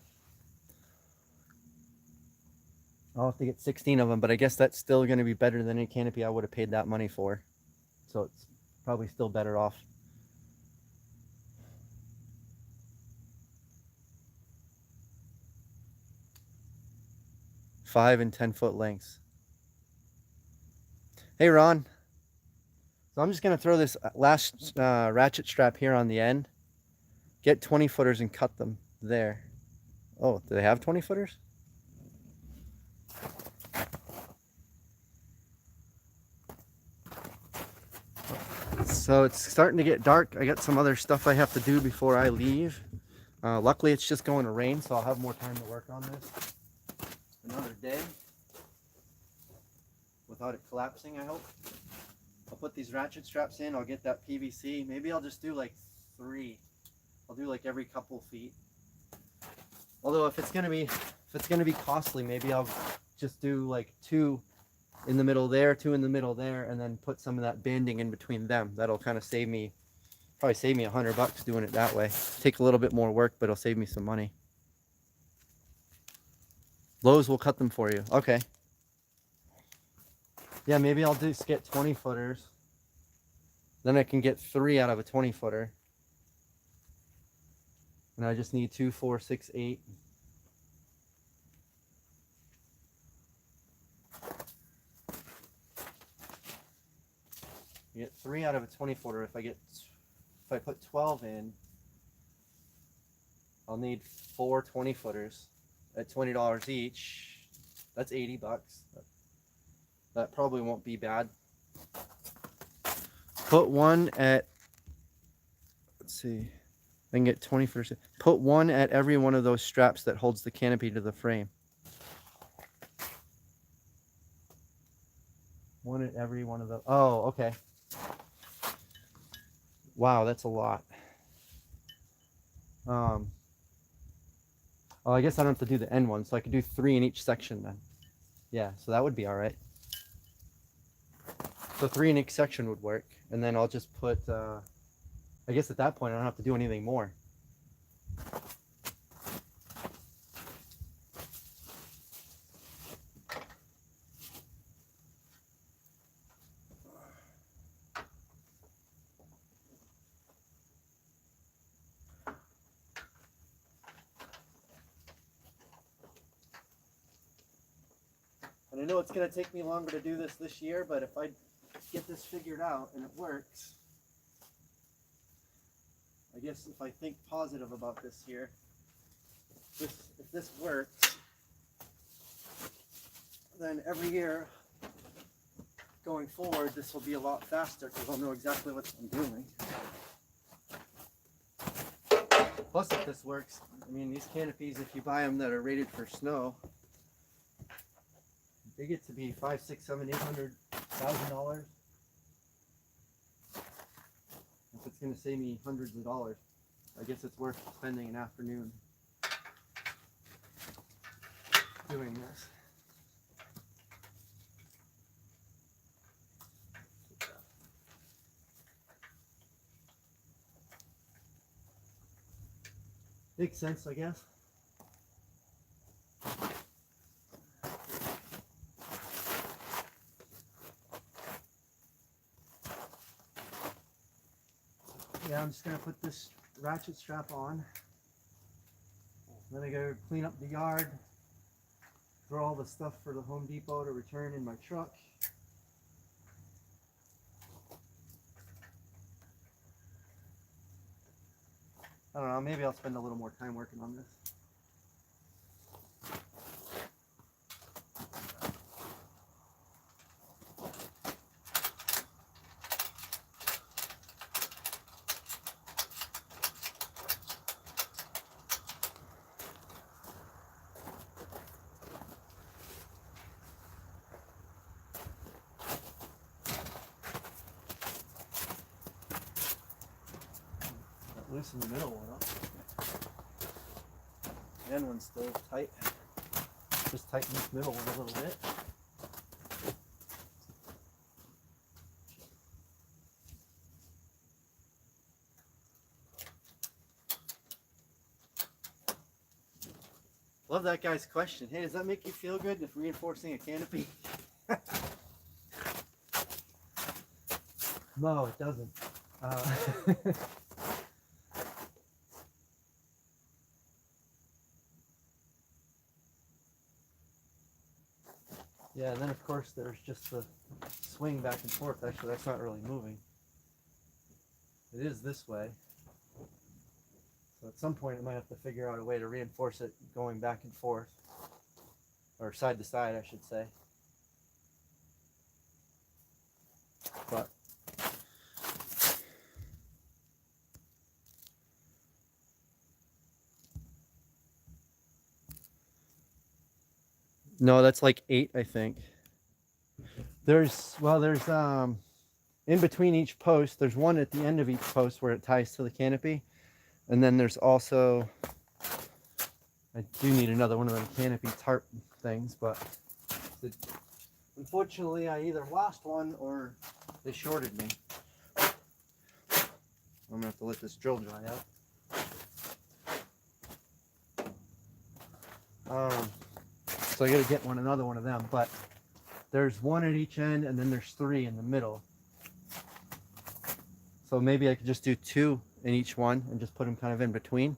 I'll have to get 16 of them, but I guess that's still going to be better than any canopy I would have paid that money for. So it's probably still better off. Five and 10 foot lengths. Hey, Ron. So I'm just going to throw this last ratchet strap here on the end. Get 20 footers and cut them there. Oh, do they have 20 footers? So it's starting to get dark. I got some other stuff I have to do before I leave. Luckily, it's just going to rain, so I'll have more time to work on this another day without it collapsing, I hope. I'll put these ratchet straps in. I'll get that PVC. Maybe I'll just do like 3. I'll do like every couple feet. Although if it's gonna be costly, maybe I'll just do like 2 in the middle there, 2 in the middle there, and then put some of that banding in between them. That'll kind of probably save me $100 doing it that way. Take a little bit more work, but it'll save me some money. Lowe's will cut them for you. Okay. Yeah, maybe I'll just get 20 footers. Then I can get 3 out of a 20 footer. And I just need 2, 4, 6, 8. You get 3 out of a 20 footer. If I put 12 in, I'll need 4 20 footers at $20 each. That's $80. That probably won't be bad. Put one at, let's see, I can get 20 footers. Put one at every one of those straps that holds the canopy to the frame. at every one of the, oh, okay. Wow, that's a lot. Oh, I guess I don't have to do the end one, so I could do 3 in each section then. Yeah, so that would be all right. So 3 in each section would work, and then I'll just put, I guess at that point I don't have to do anything more. And I know it's going to take me longer to do this year, but if I get this figured out and it works, I guess if I think positive about this here, if this works, then every year going forward, this will be a lot faster because I'll know exactly what I'm doing. Plus, if this works, I mean, these canopies, if you buy them that are rated for snow, they get to be $500, $600, $700, $800,000. If it's going to save me hundreds of dollars, I guess it's worth spending an afternoon doing this. Makes sense, I guess. Yeah, I'm just going to put this ratchet strap on. Then I go clean up the yard, throw all the stuff for the Home Depot to return in my truck. I don't know, maybe I'll spend a little more time working on this. Loose in the middle one up. The end one's still tight. Just tighten this middle one a little bit. Love that guy's question. Hey, does that make you feel good if reinforcing a canopy? No, it doesn't. Yeah, and then of course there's just the swing back and forth. Actually, that's not really moving. It is this way. So at some point I might have to figure out a way to reinforce it going back and forth. Or side to side, I should say. But no, that's like 8, I think. There's in between each post, there's one at the end of each post where it ties to the canopy. And then there's also, I do need another one of them canopy tarp things, but unfortunately I either lost one or they shorted me. I'm gonna have to let this drill dry out. So I gotta get another one of them, but there's one at each end and then there's 3 in the middle. So maybe I could just do 2 in each one and just put them kind of in between.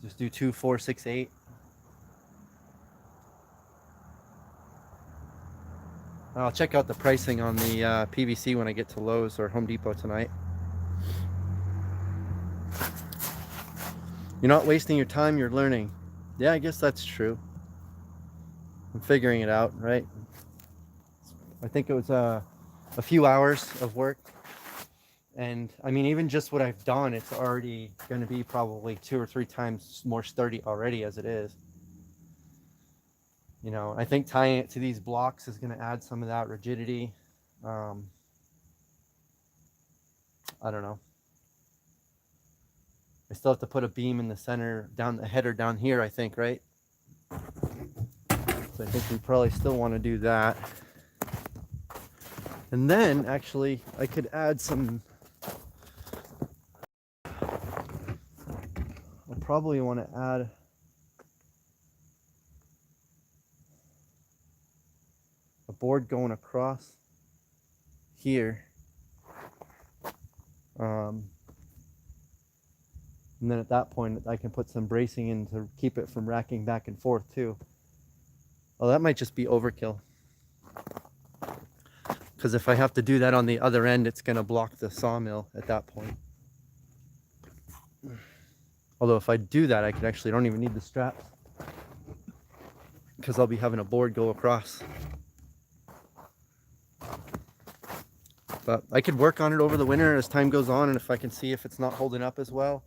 Just do 2, 4, 6, 8. I'll check out the pricing on the PVC when I get to Lowe's or Home Depot tonight. You're not wasting your time, you're learning. Yeah, I guess that's true. I'm figuring it out, right? I think it was a few hours of work. And I mean, even just what I've done, it's already going to be probably 2 or 3 times more sturdy already as it is. You know, I think tying it to these blocks is going to add some of that rigidity. I don't know. I still have to put a beam in the center, down the header down here, I think, right? So I think we probably still want to do that. And then actually I could add some, I'll probably want to add a board going across here. And then at that point I can put some bracing in to keep it from racking back and forth too. Oh, that might just be overkill. Because if I have to do that on the other end, it's going to block the sawmill at that point. Although if I do that, I don't even need the straps. Because I'll be having a board go across. But I could work on it over the winter as time goes on, and if I can see if it's not holding up as well.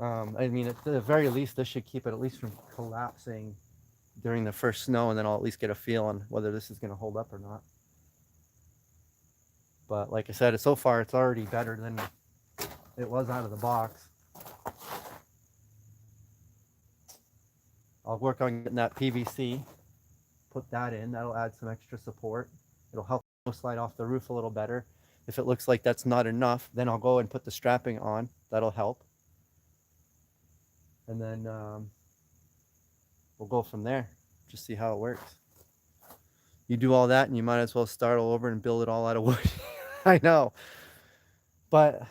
I mean, at the very least, this should keep it at least from collapsing during the first snow, and then I'll at least get a feel on whether this is going to hold up or not. But like I said, so far it's already better than it was out of the box. I'll work on getting that PVC, put that in. That'll add some extra support. It'll help slide off the roof a little better. If it looks like that's not enough, then I'll go and put the strapping on. That'll help. And then we'll go from there. Just see how it works. You do all that and you might as well start all over and build it all out of wood. I know. But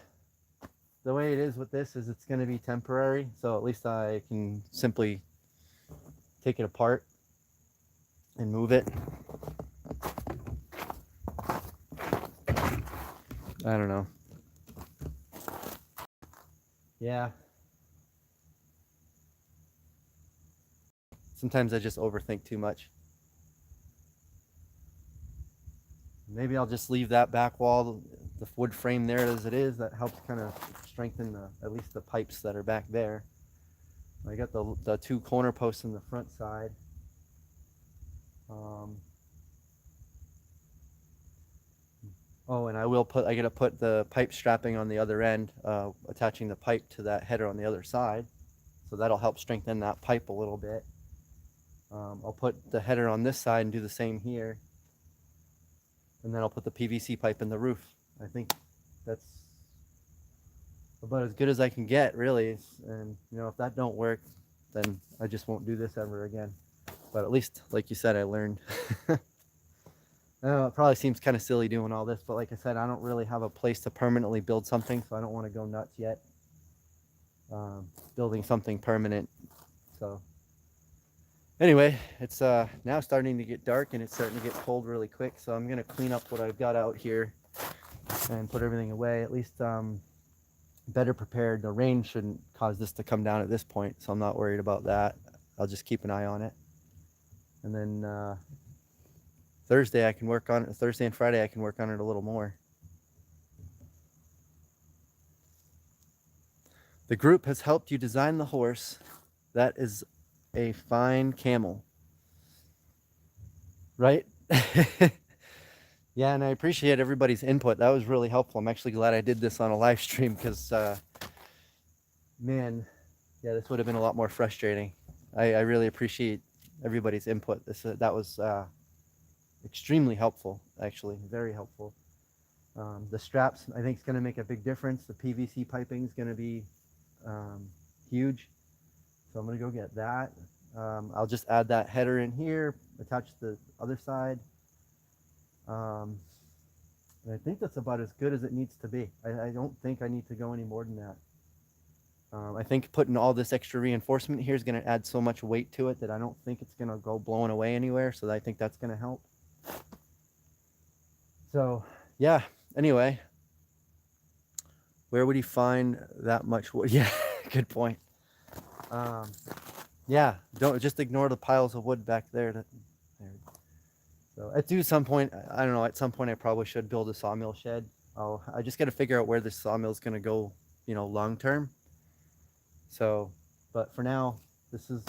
the way it is with this is it's going to be temporary. So at least I can simply take it apart and move it. I don't know. Yeah. Sometimes I just overthink too much. Maybe I'll just leave that back wall, the wood frame there as it is. That helps kind of strengthen at least the pipes that are back there. I got the two corner posts on the front side. Oh, and I gotta put the pipe strapping on the other end, attaching the pipe to that header on the other side. So that'll help strengthen that pipe a little bit. I'll put the header on this side and do the same here. And then I'll put the PVC pipe in the roof. I think that's about as good as I can get, really. And you know, if that don't work, then I just won't do this ever again. But at least, like you said, I learned. I know it probably seems kind of silly doing all this, but like I said, I don't really have a place to permanently build something, so I don't want to go nuts yet. Building something permanent. So anyway, it's now starting to get dark and it's starting to get cold really quick. So I'm gonna clean up what I've got out here and put everything away. At least better prepared. The rain shouldn't cause this to come down at this point, so I'm not worried about that. I'll just keep an eye on it. And then Thursday I can work on it. Thursday and Friday I can work on it a little more. The group has helped you design the horse. That is a fine camel. Right? Yeah, and I appreciate everybody's input. That was really helpful. I'm actually glad I did this on a live stream because, man, yeah, this would have been a lot more frustrating. I really appreciate everybody's input. That was extremely helpful, actually, very helpful. The straps, I think, is going to make a big difference. The PVC piping is going to be huge. So I'm going to go get that. I'll just add that header in here, attach the other side. And I think that's about as good as it needs to be. I don't think I need to go any more than that. I think putting all this extra reinforcement here is going to add so much weight to it that I don't think it's going to go blowing away anywhere. So I think that's going to help. So yeah, anyway, where would you find that much wood? Yeah, good point. Yeah, don't just ignore the piles of wood back there. So at some point, I don't know, at some point I probably should build a sawmill shed. I just got to figure out where this sawmill is going to go, you know, long term. So, but for now, this is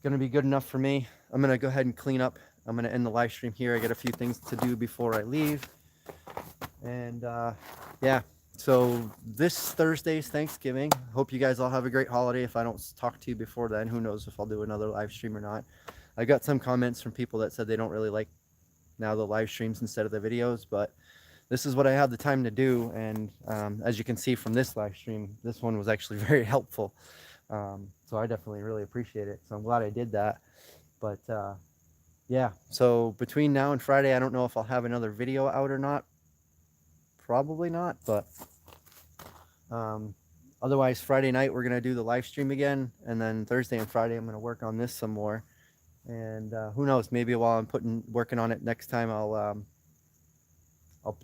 going to be good enough for me. I'm going to go ahead and clean up. I'm going to end the live stream here. I got a few things to do before I leave. And yeah, so this Thursday's Thanksgiving. Hope you guys all have a great holiday. If I don't talk to you before then, who knows if I'll do another live stream or not. I got some comments from people that said they don't really like now the live streams instead of the videos, but this is what I have the time to do. And as you can see from this live stream, this one was actually very helpful. So I definitely really appreciate it. So I'm glad I did that. But yeah, so between now and Friday, I don't know if I'll have another video out or not. Probably not, but otherwise Friday night we're gonna do the live stream again, and then Thursday and Friday I'm gonna work on this some more. And who knows, maybe while I'm working on it next time, I'll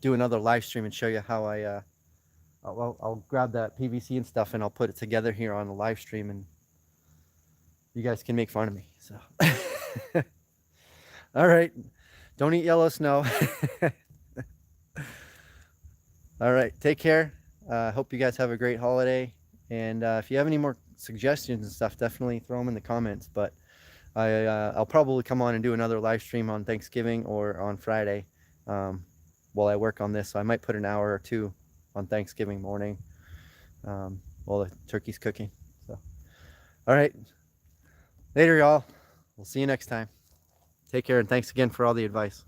do another live stream and show you how I'll grab that PVC and stuff and I'll put it together here on the live stream, and you guys can make fun of me. So all right, don't eat yellow snow. All right, take care. Hope you guys have a great holiday. And if you have any more suggestions and stuff, definitely throw them in the comments. But I'll probably come on and do another live stream on Thanksgiving or on Friday while I work on this. So I might put an hour or two on Thanksgiving morning while the turkey's cooking. So, all right, later, y'all. We'll see you next time. Take care, and thanks again for all the advice.